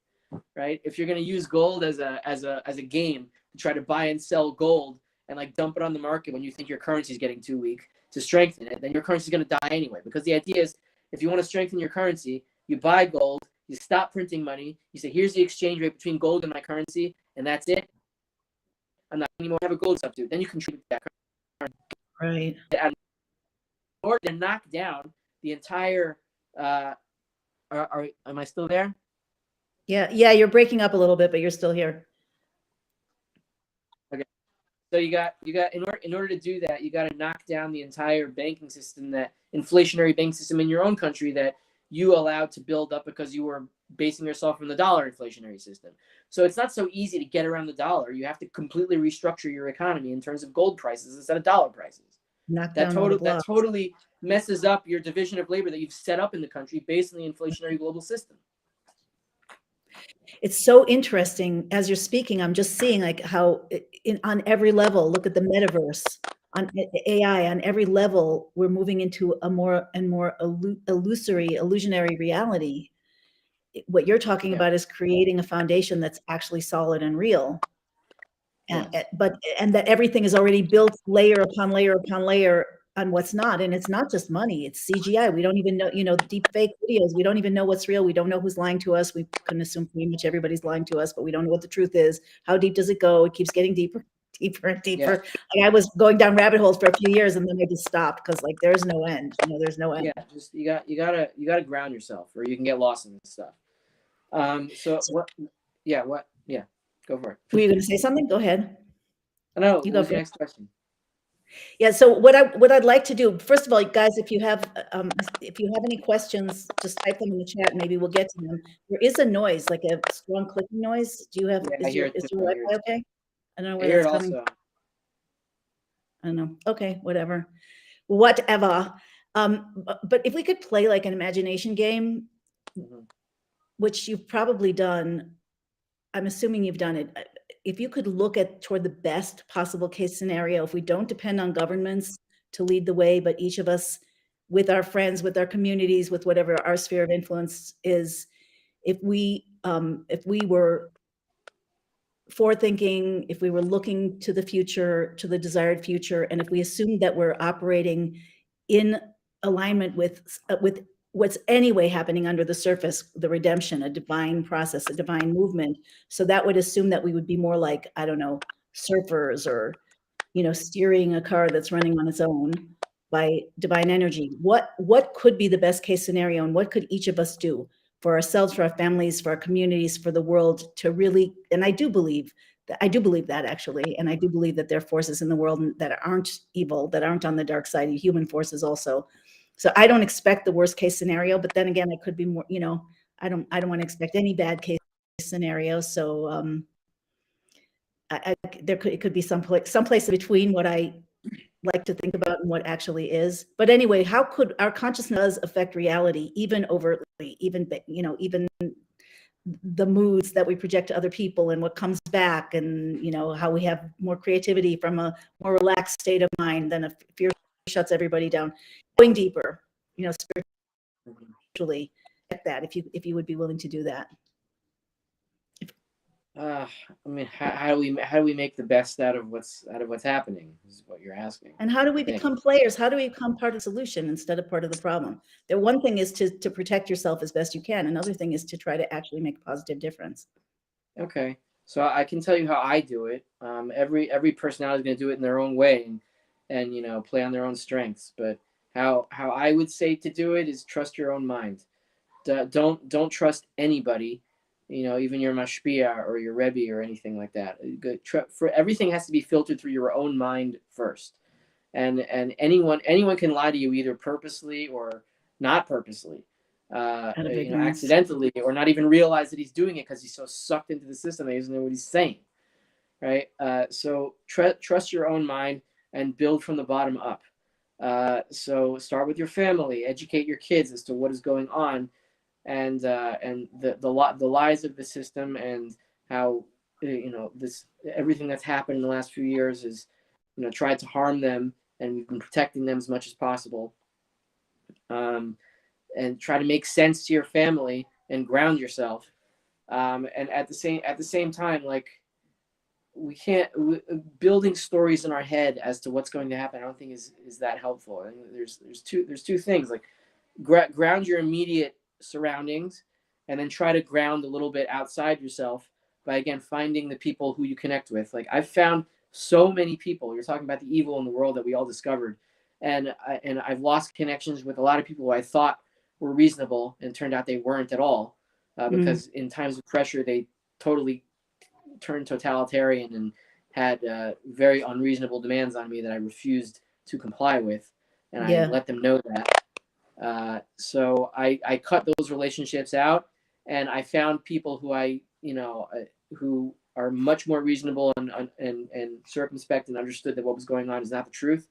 right? If you're going to use gold as a game to try to buy and sell gold and like dump it on the market when you think your currency is getting too weak to strengthen it, then your currency is going to die anyway. Because the idea is, if you want to strengthen your currency, you buy gold, you stop printing money, you say, here's the exchange rate between gold and my currency, and that's it. I'm not anymore have a gold substitute. Then you can treat that currency. Right. In order to knock down the entire, am I still there? Yeah, you're breaking up a little bit, but you're still here. Okay. So you got in order to do that, you got to knock down the entire banking system, that inflationary banking system in your own country that you allowed to build up because you were basing yourself on the dollar inflationary system. So it's not so easy to get around the dollar. You have to completely restructure your economy in terms of gold prices instead of dollar prices. That totally messes up your division of labor that you've set up in the country based on the inflationary global system. It's so interesting. As you're speaking, I'm just seeing like how on every level, look at the metaverse, on AI, on every level, we're moving into a more and more illusionary reality. What you're talking about is creating a foundation that's actually solid and real. And, and that everything is already built layer upon layer upon layer on what's not. And it's not just money, it's CGI. We don't even know, deep fake videos. We don't even know what's real. We don't know who's lying to us. We can assume pretty much everybody's lying to us, but we don't know what the truth is. How deep does it go? It keeps getting deeper, deeper and deeper. Like I was going down rabbit holes for a few years and then I just stopped because like there's no end. There's no end. Yeah, just you gotta ground yourself or you can get lost in this stuff. Go for it. Were you going to say something? Go ahead. No, you go for the next question. Yeah. So what I'd like to do, first of all, guys, if you have any questions, just type them in the chat. Maybe we'll get to them. There is a noise, like a strong clicking noise. Do you have? Yeah, is your Wi-Fi okay? I don't know where that's coming. Also. I don't know. Okay, whatever. Whatever. But if we could play like an imagination game, which you've probably done. I'm assuming you've done it. If you could look toward the best possible case scenario, if we don't depend on governments to lead the way, but each of us with our friends, with our communities, with whatever our sphere of influence is, if we were forward-thinking, if we were looking to the future, to the desired future, and if we assumed that we're operating in alignment with what's anyway happening under the surface, the redemption, a divine process, a divine movement. So that would assume that we would be more like, I don't know, surfers or, steering a car that's running on its own by divine energy. What could be the best case scenario, and what could each of us do for ourselves, for our families, for our communities, for the world to really, and I do believe I do believe that, actually, and I do believe that there are forces in the world that aren't evil, that aren't on the dark side, human forces also. So I don't expect the worst case scenario, but then again, it could be more, I don't want to expect any bad case scenario. So it could be someplace in between what I like to think about and what actually is. But anyway, how could our consciousness affect reality, even overtly, even the moods that we project to other people and what comes back, and how we have more creativity from a more relaxed state of mind than if fear shuts everybody down. Going deeper, spiritually, at that, if you would be willing to do that. I mean, how do we make the best out of what's happening? Is what you're asking. And how do we become players? How do we become part of the solution instead of part of the problem? The one thing is to protect yourself as best you can. Another thing is to try to actually make a positive difference. Okay, so I can tell you how I do it. Every personality is going to do it in their own way, and play on their own strengths. But how I would say to do it is trust your own mind. Don't trust anybody. Even your mashpia or your rebbe or anything like that. For everything has to be filtered through your own mind first, and anyone can lie to you either purposely or not purposely, accidentally, or not even realize that he's doing it because he's so sucked into the system that he doesn't know what he's saying, right? So trust your own mind and build from the bottom up. So start with your family, educate your kids as to what is going on, and the lies of the system, and how this everything that's happened in the last few years is tried to harm them, and we've been protecting them as much as possible. And try to make sense to your family and ground yourself. And at the same time, like, we can't building stories in our head as to what's going to happen. I don't think is that helpful. I think there's two things, like ground your immediate surroundings, and then try to ground a little bit outside yourself by, again, finding the people who you connect with. Like, I've found so many people. You're talking about the evil in the world that we all discovered, and I've lost connections with a lot of people who I thought were reasonable, and turned out they weren't at all, because in times of pressure they totally turned totalitarian and had very unreasonable demands on me that I refused to comply with, and I let them know that. So I cut those relationships out, and I found people who who are much more reasonable and circumspect, and understood that what was going on is not the truth.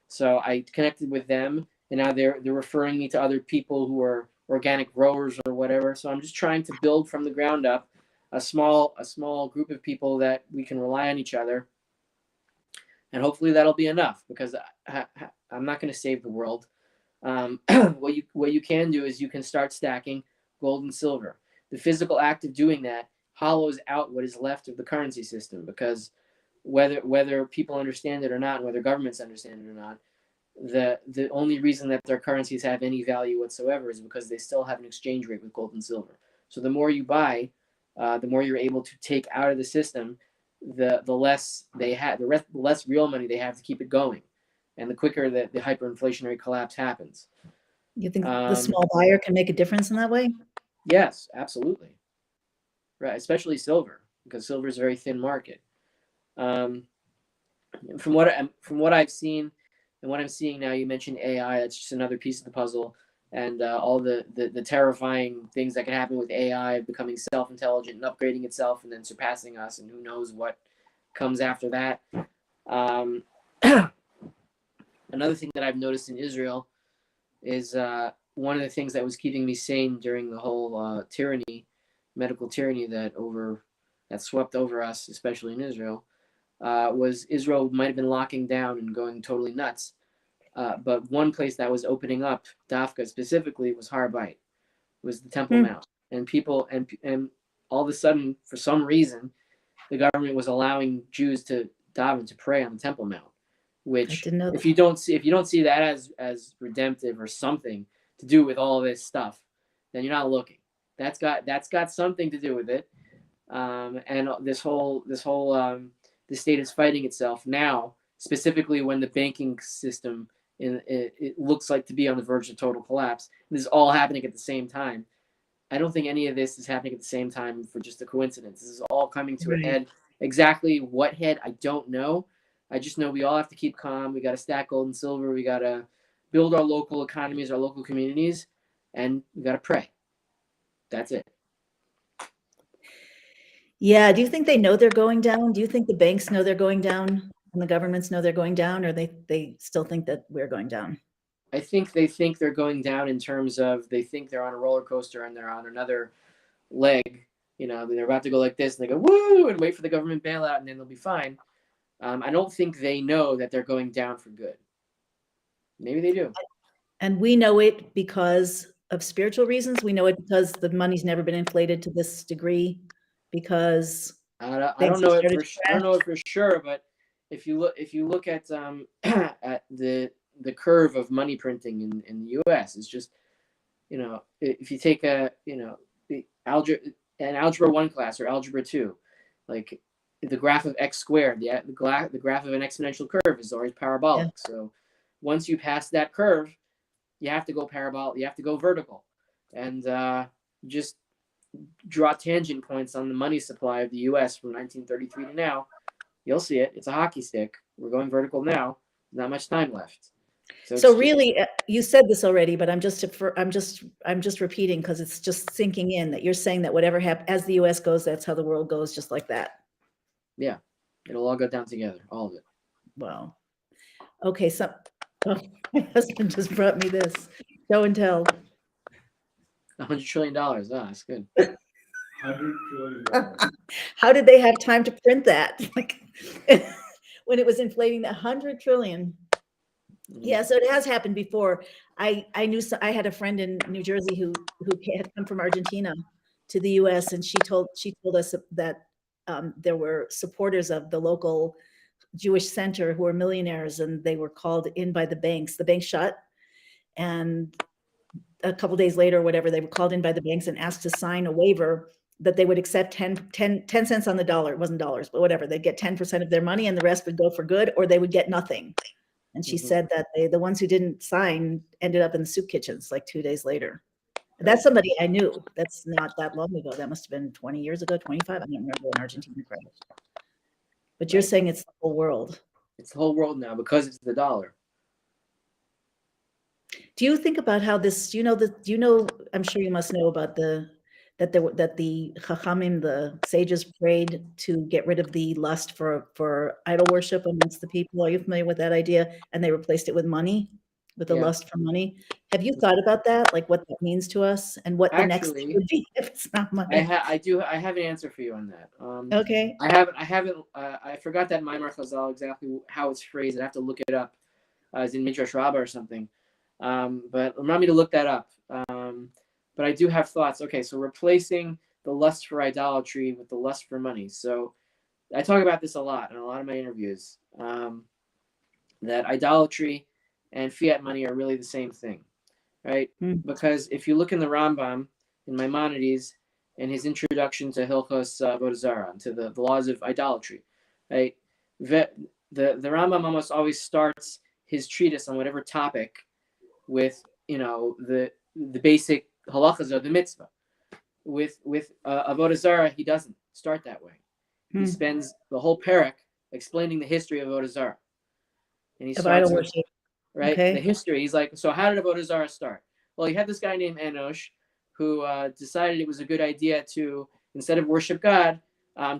So I connected with them, and now they're referring me to other people who are organic growers or whatever. So I'm just trying to build from the ground up a small group of people that we can rely on each other, and hopefully that'll be enough, because I'm not going to save the world. What you can do is you can start stacking gold and silver. The physical act of doing that hollows out what is left of the currency system, because whether people understand it or not, whether governments understand it or not, the only reason that their currencies have any value whatsoever is because they still have an exchange rate with gold and silver. So the more you buy, the more you're able to take out of the system, the less they have, the less real money they have to keep it going, and the quicker that the hyperinflationary collapse happens. You think the small buyer can make a difference in that way? Yes, absolutely. Right, especially silver, because silver is a very thin market. From what I've seen and what I'm seeing now, you mentioned AI. That's just another piece of the puzzle, and all the terrifying things that can happen with AI becoming self-intelligent and upgrading itself and then surpassing us, and who knows what comes after that. Another thing that I've noticed in Israel is one of the things that was keeping me sane during the whole medical tyranny that swept over us, especially in Israel, was Israel might have been locking down and going totally nuts. But one place that was opening up, Dafka specifically, was Har was the Temple Mount. And people, and all of a sudden, for some reason, the government was allowing Jews to daven, to pray on the Temple Mount. Which, if you don't see that as redemptive or something to do with all this stuff, then you're not looking. That's got something to do with it. And this state is fighting itself now, specifically when the banking system it looks like to be on the verge of total collapse. This is all happening at the same time. I don't think any of this is happening at the same time for just a coincidence. This is all coming to a head Exactly what hit, I don't know. I just know we all have to keep calm. We got to stack gold and silver. We got to build our local economies, our local communities, and we got to pray. That's it. Yeah. Do you think they know they're going down? Do you think the banks know they're going down and the governments know they're going down, or they still think that we're going down? I think they think they're going down in terms of they think they're on a roller coaster and they're on another leg. You know, they're about to go like this and they go, woo, and wait for the government bailout and then they'll be fine. I don't think they know that they're going down for good. Maybe they do. And we know it because of spiritual reasons. We know it because the money's never been inflated to this degree, because I banks don't have know it started for to I don't crash. know it for sure, but if you look at at the curve of money printing in the U.S., it's just, you know, if you take a, you know, the algebra 1 class or algebra 2, like the graph of x squared, the graph of an exponential curve is always Yeah. parabolic. So once you pass that curve, you have to go parabolic, you have to go vertical, and just draw tangent points on the money supply of the U.S. from 1933 to now. You'll see it. It's a hockey stick. We're going vertical now. Not much time left. So So it's just, really, you said this already, but I'm just repeating because it's just sinking in that you're saying that whatever happens as the U.S. goes, that's how the world goes, just like that. yeah, it'll all go down together, all of it. Wow. Okay. So, oh, my husband just brought me this. Show and tell. $100 trillion. Oh, that's good. $100 trillion. How did they have time to print that? Like, when it was inflating the 100 trillion. Yeah, so it has happened before. I had a friend in New Jersey who had come from Argentina to the US, and she told us that there were supporters of the local Jewish center who were millionaires, and they were called in by the banks. The banks shut, and a couple days later or whatever, they were called in by the banks and asked to sign a waiver that they would accept 10 cents on the dollar. It wasn't dollars, but whatever. They'd get 10% of their money and the rest would go for good, or they would get nothing. And she said that the ones who didn't sign ended up in the soup kitchens like 2 days later. That's somebody I knew. That's not that long ago. That must have been 20 years ago, 25. I don't remember when Argentina crashed. But you're saying it's the whole world. It's the whole world now because it's the dollar. Do you think about how this, I'm sure you must know about that the Chachamim, the sages, prayed to get rid of the lust for idol worship amongst the people. Are you familiar with that idea? And they replaced it with money, with the lust for money. Have you thought about that? Like what that means to us and what the next thing Actually, would be if it's not money? I have an answer for you on that. Okay. I forgot that Maimar Chazal exactly how it's phrased. I have to look it up. It's in Midrash Rabbah or something. But remind me to look that up. But I do have thoughts. Okay, so replacing the lust for idolatry with the lust for money. So I talk about this a lot in a lot of my interviews, that idolatry and fiat money are really the same thing, right? Because if you look in the Rambam, in Maimonides, in his introduction to Hilchos Avodah Zarah, to the laws of idolatry, right? The Rambam almost always starts his treatise on whatever topic with, the basic halachas of the mitzvah. With Avodah Zarah, he doesn't start that way. He spends the whole parak explaining the history of Avodah Zarah, and he starts with, right, the history. He's like, so how did Avodah Zarah start? Well, you had this guy named Enosh who decided it was a good idea to, instead of worship God,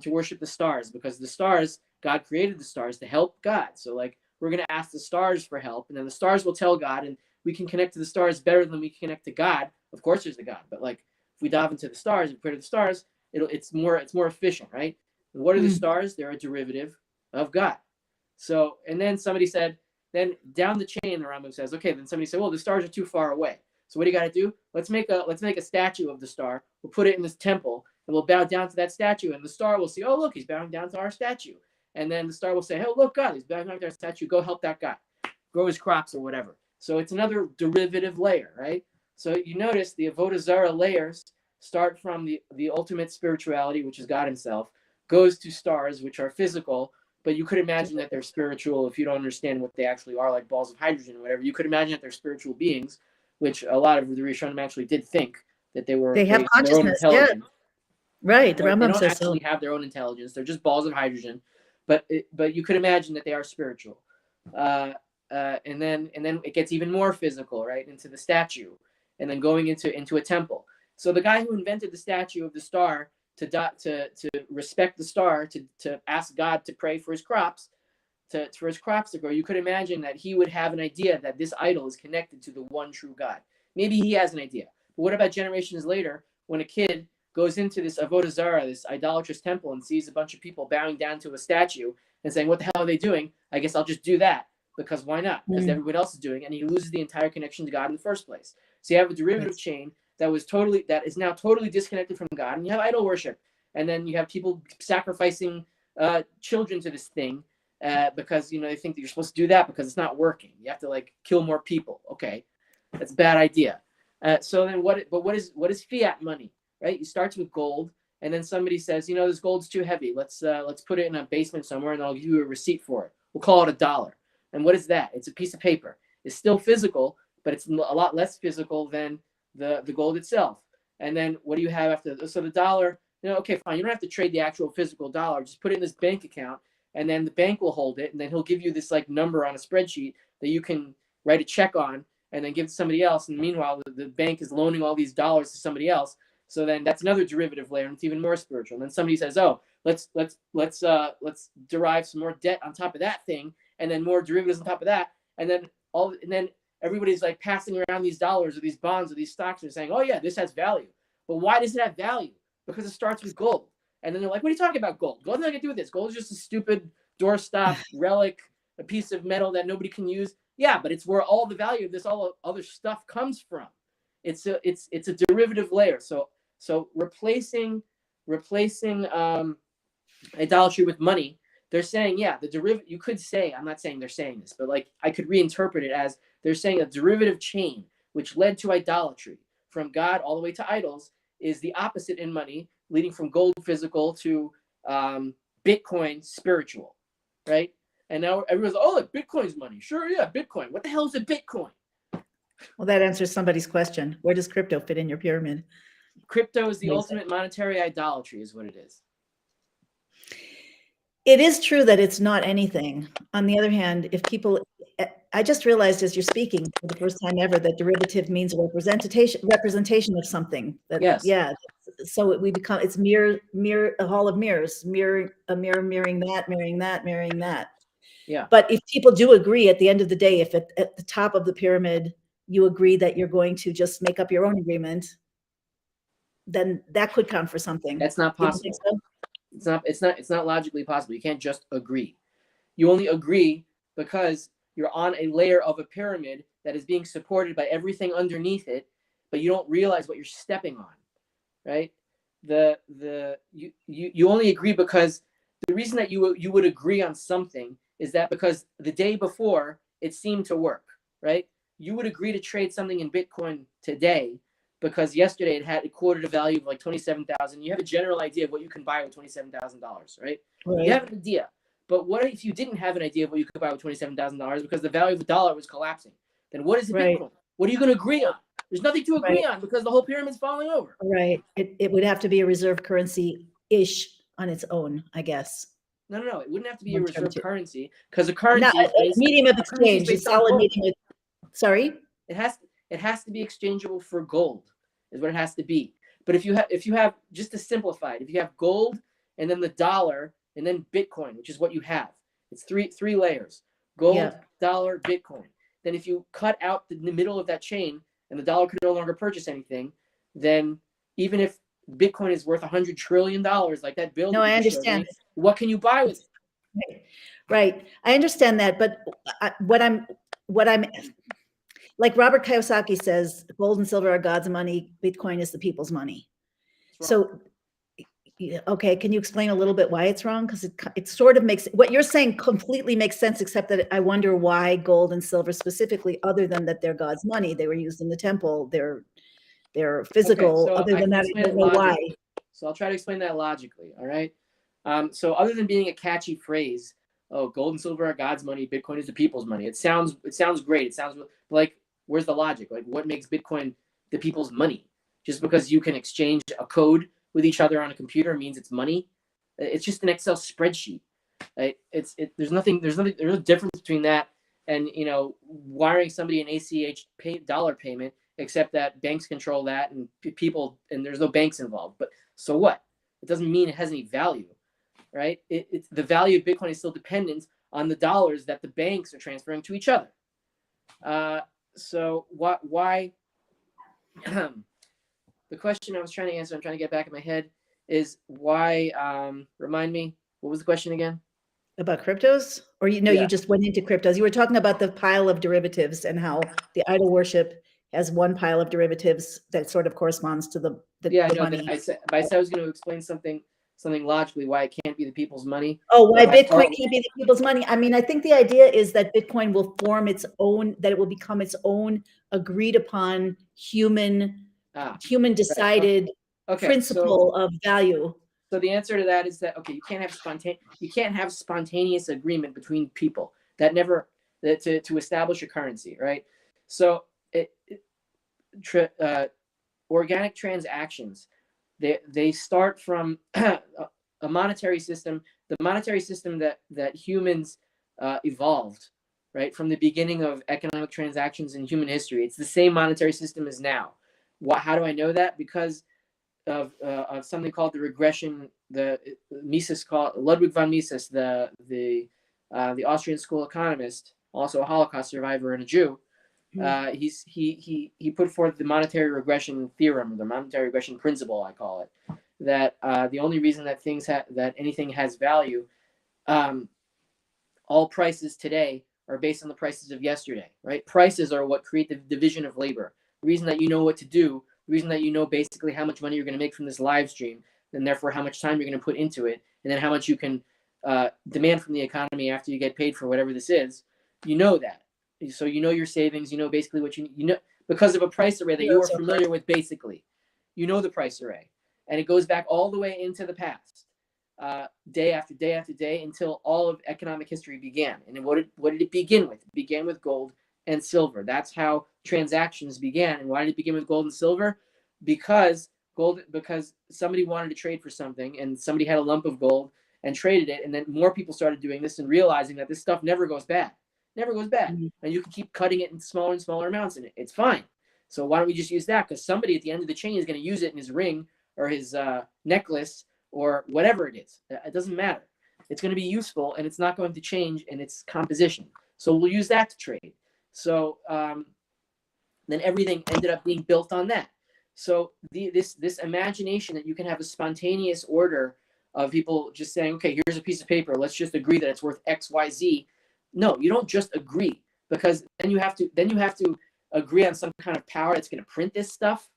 to worship the stars, because the stars, God created the stars to help God. So like, we're going to ask the stars for help, and then the stars will tell God, and we can connect to the stars better than we can connect to God. Of course, there's the God, but like if we dive into the stars and pray to the stars, it's more efficient, right? And what are the stars? They're a derivative of God. So, and then somebody said, then down the chain, the Rambam says, okay, then somebody said, well, the stars are too far away. So what do you got to do? Let's make a statue of the star. We'll put it in this temple, and we'll bow down to that statue, and the star will see, oh look, he's bowing down to our statue. And then the star will say, hey, look, God, he's bowing down to our statue. Go help that guy, grow his crops or whatever. So it's another derivative layer, right? So you notice the Avodah Zarah layers start from the ultimate spirituality, which is God himself, goes to stars, which are physical, but you could imagine that they're spiritual if you don't understand what they actually are, like balls of hydrogen or whatever. You could imagine that they're spiritual beings, which a lot of the Rishonim actually did think that they were They have their own consciousness. Yeah. intelligence. Right. The Right? They Rambam don't says so. actually have their own intelligence. They're just balls of hydrogen, but you could imagine that they are spiritual. And then it gets even more physical, right? Into the statue, and then going into a temple. So the guy who invented the statue of the star to respect the star, to ask God to pray for his crops, for his crops to grow, you could imagine that he would have an idea that this idol is connected to the one true God. Maybe he has an idea. But what about generations later, when a kid goes into this avodah zarah, this idolatrous temple, and sees a bunch of people bowing down to a statue and saying, "What the hell are they doing? I guess I'll just do that because why not? Because everyone else is doing it," and he loses the entire connection to God in the first place. So you have a derivative chain that is now totally disconnected from God, and you have idol worship, and then you have people sacrificing children to this thing because they think that you're supposed to do that because it's not working. You have to kill more people. Okay, that's a bad idea. So then what is fiat money? Right? You start with gold, and then somebody says, this gold's too heavy. Let's put it in a basement somewhere, and I'll give you a receipt for it. We'll call it $1. And what is that? It's a piece of paper. It's still physical, but it's a lot less physical than the gold itself. And then what do you have after? So the dollar, okay, fine. You don't have to trade the actual physical dollar. Just put it in this bank account, and then the bank will hold it, and then he'll give you this number on a spreadsheet that you can write a check on, and then give to somebody else. And meanwhile, the bank is loaning all these dollars to somebody else. So then that's another derivative layer, and it's even more spiritual. And then somebody says, "Oh, let's derive some more debt on top of that thing, and then more derivatives on top of that, and then everybody's passing around these dollars or these bonds or these stocks and saying, "Oh yeah, this has value." But why does it have value? Because it starts with gold. And then they're like, "What are you talking about, gold? Gold has nothing to do with this. Gold is just a stupid doorstop relic, a piece of metal that nobody can use." Yeah, but it's where all the value of this all other stuff comes from. It's a derivative layer. So replacing idolatry with money, they're saying, yeah, the derivative. You could say, I'm not saying they're saying this, but I could reinterpret it as they're saying a derivative chain which led to idolatry from God all the way to idols is the opposite in money, leading from gold physical to Bitcoin spiritual, right? And now everyone's, "Oh, look, Bitcoin's money." Sure, yeah, Bitcoin. What the hell is a Bitcoin? Well, that answers somebody's question. Where does crypto fit in your pyramid? Crypto is the ultimate monetary idolatry, is what it is. It is true that it's not anything. On the other hand, I just realized as you're speaking for the first time ever that derivative means a representation of something. Yes. Yeah. So it's a hall of mirrors, a mirror mirroring that. Yeah. But if people do agree at the end of the day, if at the top of the pyramid, you agree that you're going to just make up your own agreement, then that could count for something. That's not possible. So? It's not logically possible. You can't just agree. You only agree because you're on a layer of a pyramid that is being supported by everything underneath it, but you don't realize what you're stepping on, right? You only agree because the reason that you would agree on something is that because the day before it seemed to work, right? You would agree to trade something in Bitcoin today because yesterday it quoted a value of $27,000. You have a general idea of what you can buy with $27,000, right? You have an idea. But what if you didn't have an idea of what you could buy with $27,000 because the value of the dollar was collapsing? Then what is a Bitcoin? What are you going to agree on? There's nothing to agree on because the whole pyramid's falling over. Right. It would have to be a reserve currency-ish on its own, I guess. No. It wouldn't have to be a reserve currency because a currency is based, medium of exchange. A solid medium. Sorry. It has to be exchangeable for gold, is what it has to be. But if you have just to simplify it, if you have gold and then the dollar and then Bitcoin, which is what you have, it's three layers: gold, dollar, Bitcoin. Then if you cut out the middle of that chain and the dollar could no longer purchase anything, then even if Bitcoin is worth $100 trillion, like that bill. No, I understand. What can you buy with it? Right. I understand that, but what I'm like Robert Kiyosaki says, gold and silver are God's money. Bitcoin is the people's money. So, okay, can you explain a little bit why it's wrong? Because it sort of makes what you're saying completely makes sense, except that I wonder why gold and silver specifically, other than that they're God's money, they were used in the temple, they're physical. Okay, so other than that, I don't know why. So I'll try to explain that logically. All right. So other than being a catchy phrase, "Oh, gold and silver are God's money, Bitcoin is the people's money." It sounds great. It sounds like, where's the logic? Like, what makes Bitcoin the people's money? Just because you can exchange a code with each other on a computer means it's money. It's just an Excel spreadsheet. Right? There's no difference between that and, you know, wiring somebody an ACH dollar payment, except that banks control that and people, and there's no banks involved. But so what? It doesn't mean it has any value, right? It's the value of Bitcoin is still dependent on the dollars that the banks are transferring to each other. So why the question I was trying to answer, I'm trying to get back in my head, is why, remind me, what was the question again? About cryptos? Or you Yeah. just went into cryptos. You were talking about the pile of derivatives and how the idol worship has one pile of derivatives that sort of corresponds to the Yeah, I know money. that I said I was going to explain something logically why it can't be the people's money. Oh, why Bitcoin can't be the people's money? I mean, I think the idea is that Bitcoin will form its own, that it will become its own agreed upon human decided principle of value. So the answer to that is that, okay, you can't have spontaneous agreement between people to establish a currency, right? So organic transactions, they start from a monetary system, the monetary system that humans evolved, right, from the beginning of economic transactions in human history. It's the same monetary system as now. How do I know that? Because of something called the regression. The Mises called Ludwig von Mises, the Austrian school economist, also a Holocaust survivor and a Jew. He put forth the monetary regression theorem, or the monetary regression principle, I call it. That the only reason that that anything has value, all prices today are based on the prices of yesterday, right? Prices are what create the division of labor. The reason that you know what to do, the reason that you know basically how much money you're going to make from this live stream, and therefore how much time you're going to put into it, and then how much you can demand from the economy after you get paid for whatever this is. You know that. So you know your savings, you know basically what you know, because of a price array that you are familiar with. Basically, you know the price array, and it goes back all the way into the past, day after day after day, until all of economic history began. And what did it begin with? It began with gold and silver. That's how transactions began. And why did it begin with gold and silver? Because somebody wanted to trade for something, and somebody had a lump of gold and traded it, and then more people started doing this and realizing that this stuff never goes bad. And you can keep cutting it in smaller and smaller amounts, and it's fine. So why don't we just use that? Because somebody at the end of the chain is going to use it in his ring or his necklace or whatever it is. It doesn't matter. It's going to be useful, and it's not going to change in its composition. So we'll use that to trade. So then everything ended up being built on that. So this imagination that you can have a spontaneous order of people just saying, okay, here's a piece of paper. Let's just agree that it's worth X, Y, Z. No, you don't just agree, because then you have to agree on some kind of power that's going to print this stuff,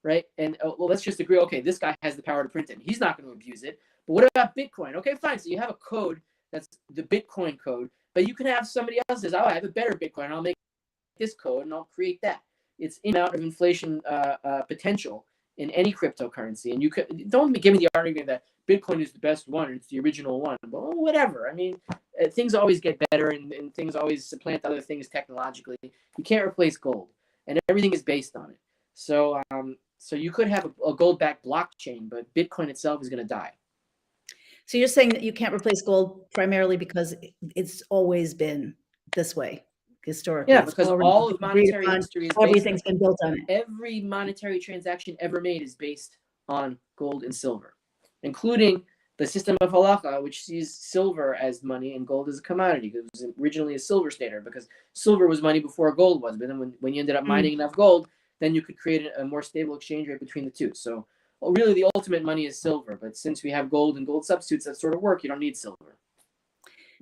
right? And well, let's just agree. Okay, this guy has the power to print it. He's not going to abuse it. But what about Bitcoin? Okay, fine. So you have a code that's the Bitcoin code, but you can have somebody else says, oh, I have a better Bitcoin. I'll make this code and I'll create that. It's in and out of inflation potential in any cryptocurrency. And you don't give me the argument that Bitcoin is the best one, it's the original one. Well, whatever. I mean, things always get better, and things always supplant other things technologically. You can't replace gold, and everything is based on it. So you could have a gold-backed blockchain, but Bitcoin itself is going to die. So you're saying that you can't replace gold primarily because it's always been this way historically. Yeah, because all of monetary history is everything's been built on it. Every monetary transaction ever made is based on gold and silver, including the system of halakha, which sees silver as money and gold as a commodity. It was originally a silver standard because silver was money before gold was. But then when you ended up mining enough gold, then you could create a more stable exchange rate between the two. So really the ultimate money is silver. But since we have gold and gold substitutes that sort of work, you don't need silver.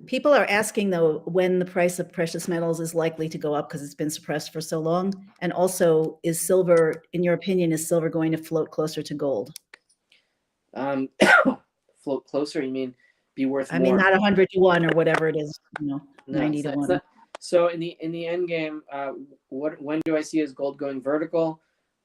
People are asking, though, when the price of precious metals is likely to go up because it's been suppressed for so long. And also, is silver, in your opinion, is silver going to float closer to gold? Float closer? You mean be worth more? I mean, not 100 to 1 or whatever it is, 90 to 1. So in the end game, when do I see as gold going vertical?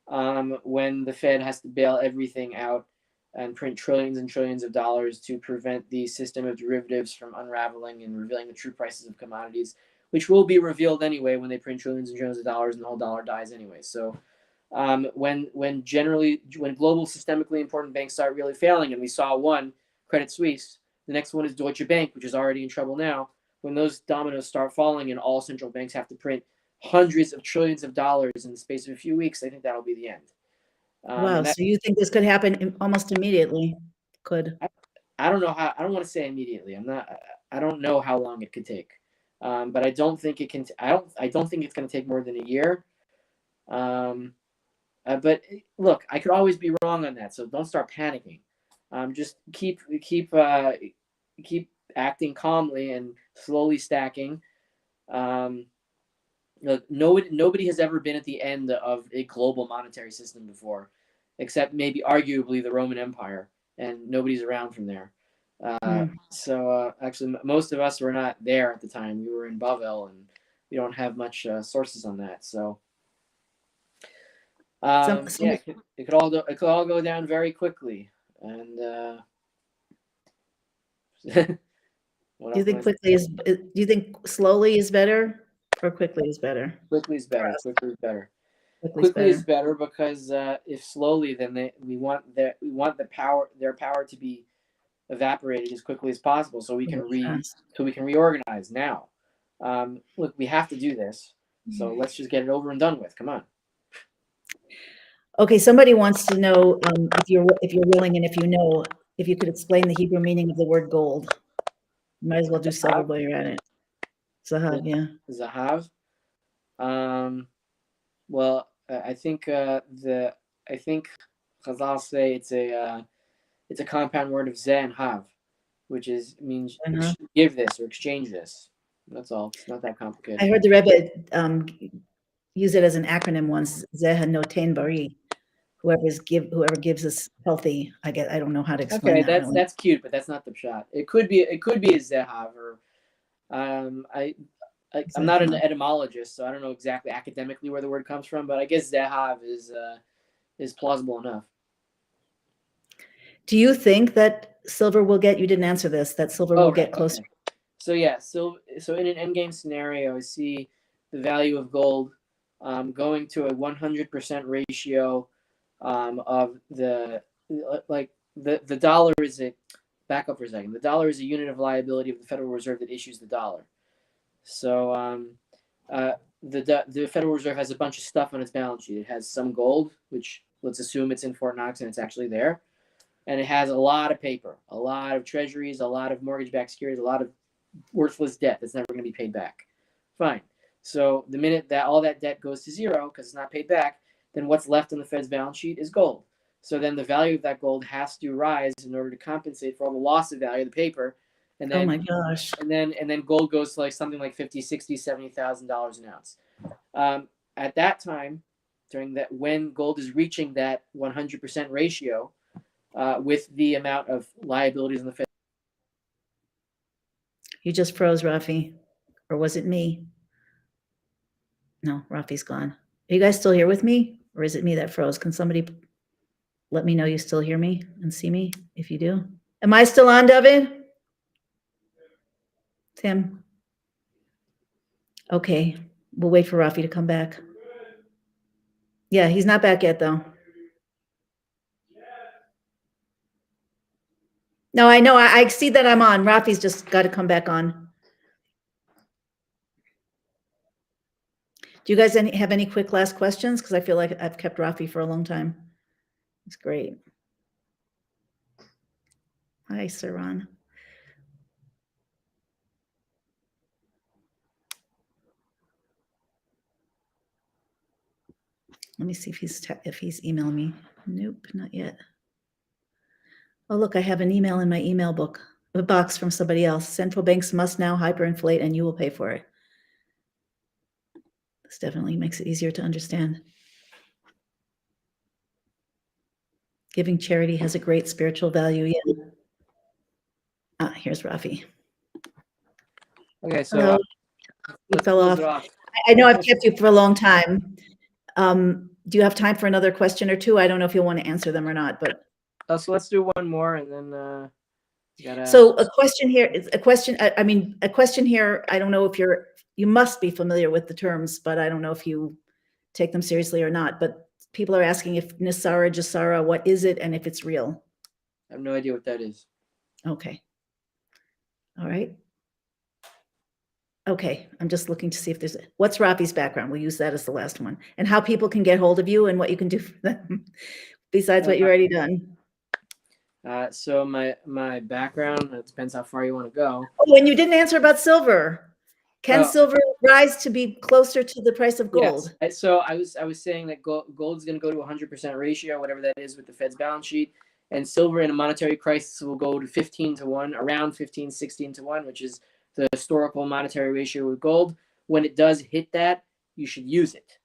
When the Fed has to bail everything out and print trillions and trillions of dollars to prevent the system of derivatives from unraveling and revealing the true prices of commodities, which will be revealed anyway when they print trillions and trillions of dollars and the whole dollar dies anyway. So when global systemically important banks start really failing, and we saw one, Credit Suisse, the next one is Deutsche Bank, which is already in trouble now. When those dominoes start falling and all central banks have to print hundreds of trillions of dollars in the space of a few weeks, I think that'll be the end. Wow. So you think this could happen almost immediately? Could. I don't know how. I don't want to say immediately. I don't know how long it could take, but I don't think it can. I don't think it's going to take more than a year. But look, I could always be wrong on that, so don't start panicking. Just keep acting calmly and slowly stacking. Look, nobody has ever been at the end of a global monetary system before, except maybe arguably the Roman Empire, and nobody's around from there. So actually, most of us were not there at the time. We were in Bavel, and we don't have much sources on that. So, yeah, it could all go down very quickly. And do you think quickly is? Do you think slowly is better, or quickly is better? Quickly is better. Quickly is better. Quickly is better because if slowly, then we want their power to be evaporated as quickly as possible, so we can reorganize now. Look, we have to do this, so let's just get it over and done with. Come on. Okay, somebody wants to know if you're willing, and if you know, if you could explain the Hebrew meaning of the word gold. You might as well do silver while you're at it. Zahav, yeah. Zahav. Well, I think Chazal say it's a compound word of zeh and hav, which means give this or exchange this. That's all. It's not that complicated. I heard the Rebbe use it as an acronym once. Zeh noten bari. Whoever gives us healthy. I don't know how to explain that. Okay, that's cute, but that's not the pshat. It could be a zehav, or I'm not an etymologist, so I don't know exactly academically where the word comes from, but I guess zehav is plausible enough. Do you think that silver will get? You didn't answer this. That silver will get closer. Okay. So yeah, so in an endgame scenario, I see the value of gold going to a 100% ratio of the dollar is a back up for a second. The dollar is a unit of liability of the Federal Reserve that issues the dollar. So the Federal Reserve has a bunch of stuff on its balance sheet. It has some gold, which let's assume it's in Fort Knox and it's actually there. And it has a lot of paper, a lot of treasuries, a lot of mortgage-backed securities, a lot of worthless debt that's never going to be paid back. Fine. So the minute that all that debt goes to zero because it's not paid back, then what's left on the Fed's balance sheet is gold. So then the value of that gold has to rise in order to compensate for all the loss of value of the paper. And then, oh my gosh. And then gold goes to like something like $50,000, $60,000, $70,000 an ounce. At that time, when gold is reaching that 100% ratio, with the amount of liabilities on the Fed. You just froze, Rafi. Or was it me? No, Rafi's gone. Are you guys still here with me? Or is it me that froze? Can somebody let me know you still hear me and see me if you do? Am I still on, David? Tim? Okay. We'll wait for Rafi to come back. Yeah, he's not back yet, though. No, I know. I see that I'm on. Rafi's just got to come back on. Do you guys have any quick last questions? Because I feel like I've kept Rafi for a long time. It's great. Hi, Saran. Let me see if he's emailing me. Nope, not yet. Oh, look, I have an email in my email box from somebody else. Central banks must now hyperinflate and you will pay for it. This definitely makes it easier to understand. Giving charity has a great spiritual value. Yeah. Here's Rafi. Okay, so you fell off. I know I've kept you for a long time. Do you have time for another question or two? I don't know if you'll want to answer them or not, but. So let's do one more, and then So a question here is a question. I mean, a question here. I don't know if you must be familiar with the terms, but I don't know if you take them seriously or not. But people are asking if Nisara, Jasara, what is it and if it's real? I have no idea what that is. Okay. All right. Okay, I'm just looking to see if there's, what's Rafi's background? We'll use that as the last one. And how people can get hold of you and what you can do for them, besides what you've already done. So my background, it depends how far you want to go. Oh, and you didn't answer about silver. Can Oh. silver rise to be closer to the price of gold? Yes. So I was saying that gold is going to go to 100% ratio, whatever that is with the Fed's balance sheet, and silver in a monetary crisis will go to 15 to 1, around 15, 16 to 1, which is the historical monetary ratio with gold. When it does hit that, you should use it.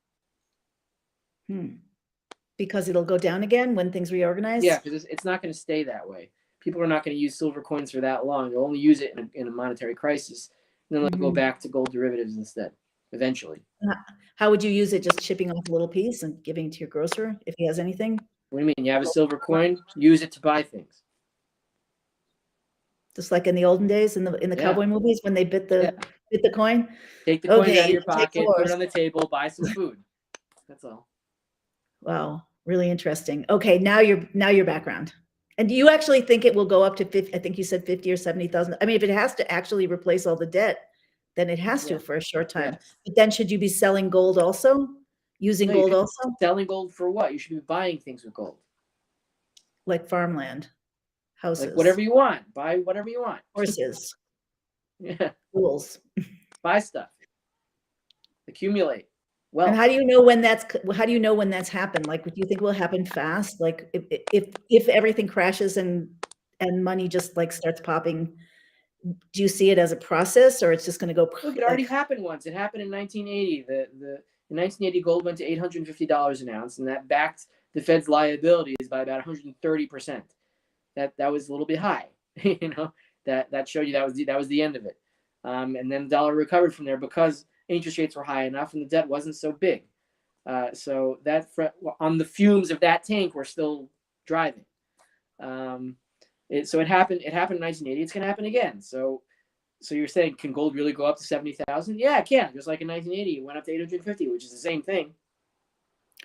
Because it'll go down again when things reorganize? Yeah, because it's not going to stay that way. People are not going to use silver coins for that long. They'll only use it in a monetary crisis. And then they'll go back to gold derivatives instead, eventually. How would you use it? Just chipping off a little piece and giving it to your grocer if he has anything? What do you mean? You have a silver coin, use it to buy things. Just like in the olden days in the cowboy movies when they bit the coin? Take the coin out of your take pocket, put yours. it on the table, buy some food. That's all. Wow, really interesting. Okay, now your background. And do you actually think it will go up to 50? I think you said 50 or 70,000. I mean, if it has to actually replace all the debt, then it has to for a short time. Yes. But then should you be selling gold also? Using gold also? Selling gold for what? You should be buying things with gold. Like farmland, houses. Like whatever you want. Buy whatever you want. Horses. Yeah. Tools. Buy stuff. Accumulate. Well, and how do you know when that's happened? Like, do you think will happen fast? Like if everything crashes and money just like starts popping, do you see it as a process or it's just going to go? Look, it already happened once. It happened in 1980. In 1980, gold went to $850 an ounce, and that backed the Fed's liabilities by about 130%. That was a little bit high. That showed you that was the end of it. And then the dollar recovered from there because interest rates were high enough and the debt wasn't so big. So that on the fumes of that tank, we're still driving. So it happened. It happened in 1980. It's going to happen again. So you're saying, can gold really go up to 70,000? Yeah, it can. Just like in 1980, it went up to 850, which is the same thing.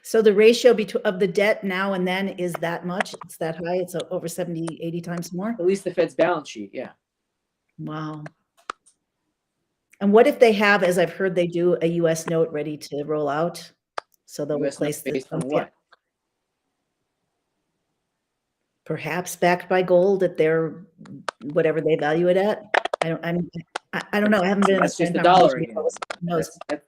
So the ratio of the debt now and then is that much? It's that high? It's over 70, 80 times more? At least the Fed's balance sheet, yeah. Wow. And what if they have, as I've heard they do, a U.S. note ready to roll out? So they'll replace based on what? Perhaps backed by gold at their whatever they value it at. I don't know. I haven't been. That's just the dollar again.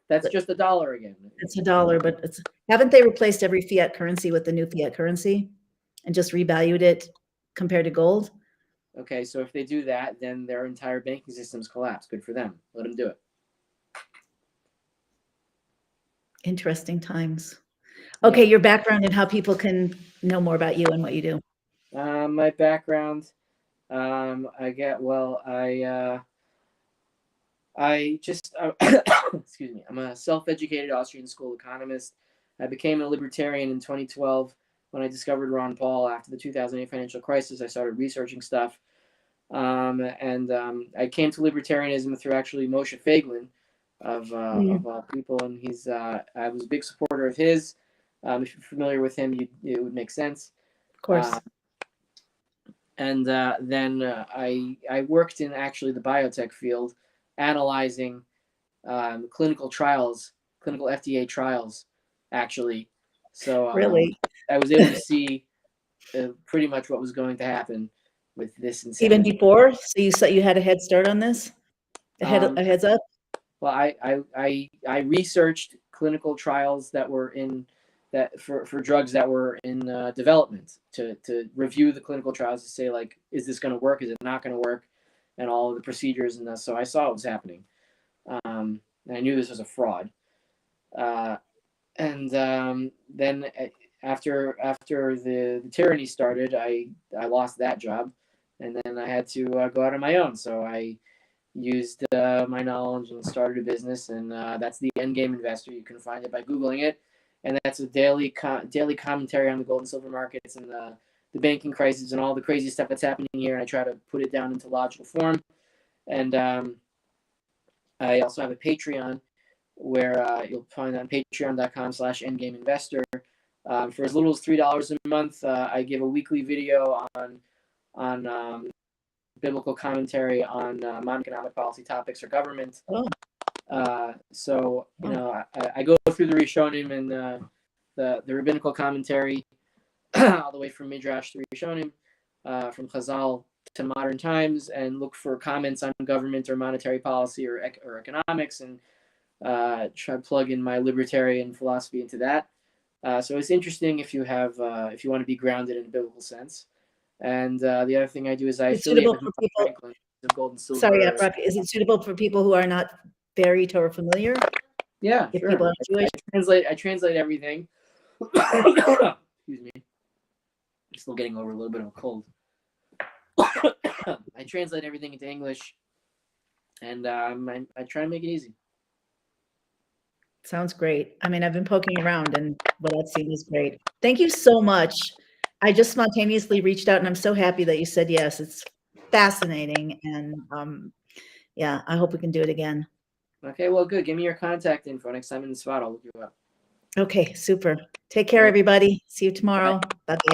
That's just the dollar again. It's a dollar, but haven't they replaced every fiat currency with the new fiat currency and just revalued it compared to gold? Okay, so if they do that, then their entire banking systems collapse. Good for them. Let them do it. Interesting times. Okay, your background and how people can know more about you and what you do. My background, excuse me, I'm a self-educated Austrian school economist. I became a libertarian in 2012 when I discovered Ron Paul after the 2008 financial crisis. I started researching stuff. I came to libertarianism through actually Moshe Feiglin of people. And I was a big supporter of his. If you're familiar with him, it would make sense. Of course. Then I worked in actually the biotech field, analyzing clinical FDA trials, actually. So really, I was able to see pretty much what was going to happen with this insanity. Even before, so you had a head start on this, a heads up. Well, I researched clinical trials that were for drugs that were in development to review the clinical trials to say, like, is this going to work? Is it not going to work? And all of the procedures and that. So I saw what was happening. And I knew this was a fraud. Then after the tyranny started, I lost that job. And then I had to go out on my own. So I used my knowledge and started a business. And that's the Endgame Investor. You can find it by Googling it. And that's a daily commentary on the gold and silver markets and the banking crisis and all the crazy stuff that's happening here. And I try to put it down into logical form. And I also have a Patreon where you'll find on patreon.com/endgameinvestor For as little as $3 a month, I give a weekly video on biblical commentary on non-economic policy topics or government. Oh. So I go through the Rishonim and the rabbinical commentary all the way from Midrash to Rishonim, from Chazal to modern times, and look for comments on government or monetary policy or economics, and try to plug in my libertarian philosophy into that. So it's interesting if you want to be grounded in a biblical sense. And the other thing I do is I It's affiliate suitable with for Mark people. Franklin of Gold and Silver. Sorry, Rafi, is it suitable for people who are not very Torah familiar? Yeah, If sure. people are Jewish? I translate everything. Excuse me. I'm still getting over a little bit of a cold. I translate everything into English, and I try to make it easy. Sounds great. I mean, I've been poking around, and what I've seen is great. Thank you so much. I just spontaneously reached out, and I'm so happy that you said yes. It's fascinating, and yeah, I hope we can do it again. Okay, well, good. Give me your contact info next time in the spot. I'll look you up. Okay, super. Take care, everybody. See you tomorrow. Bye-bye.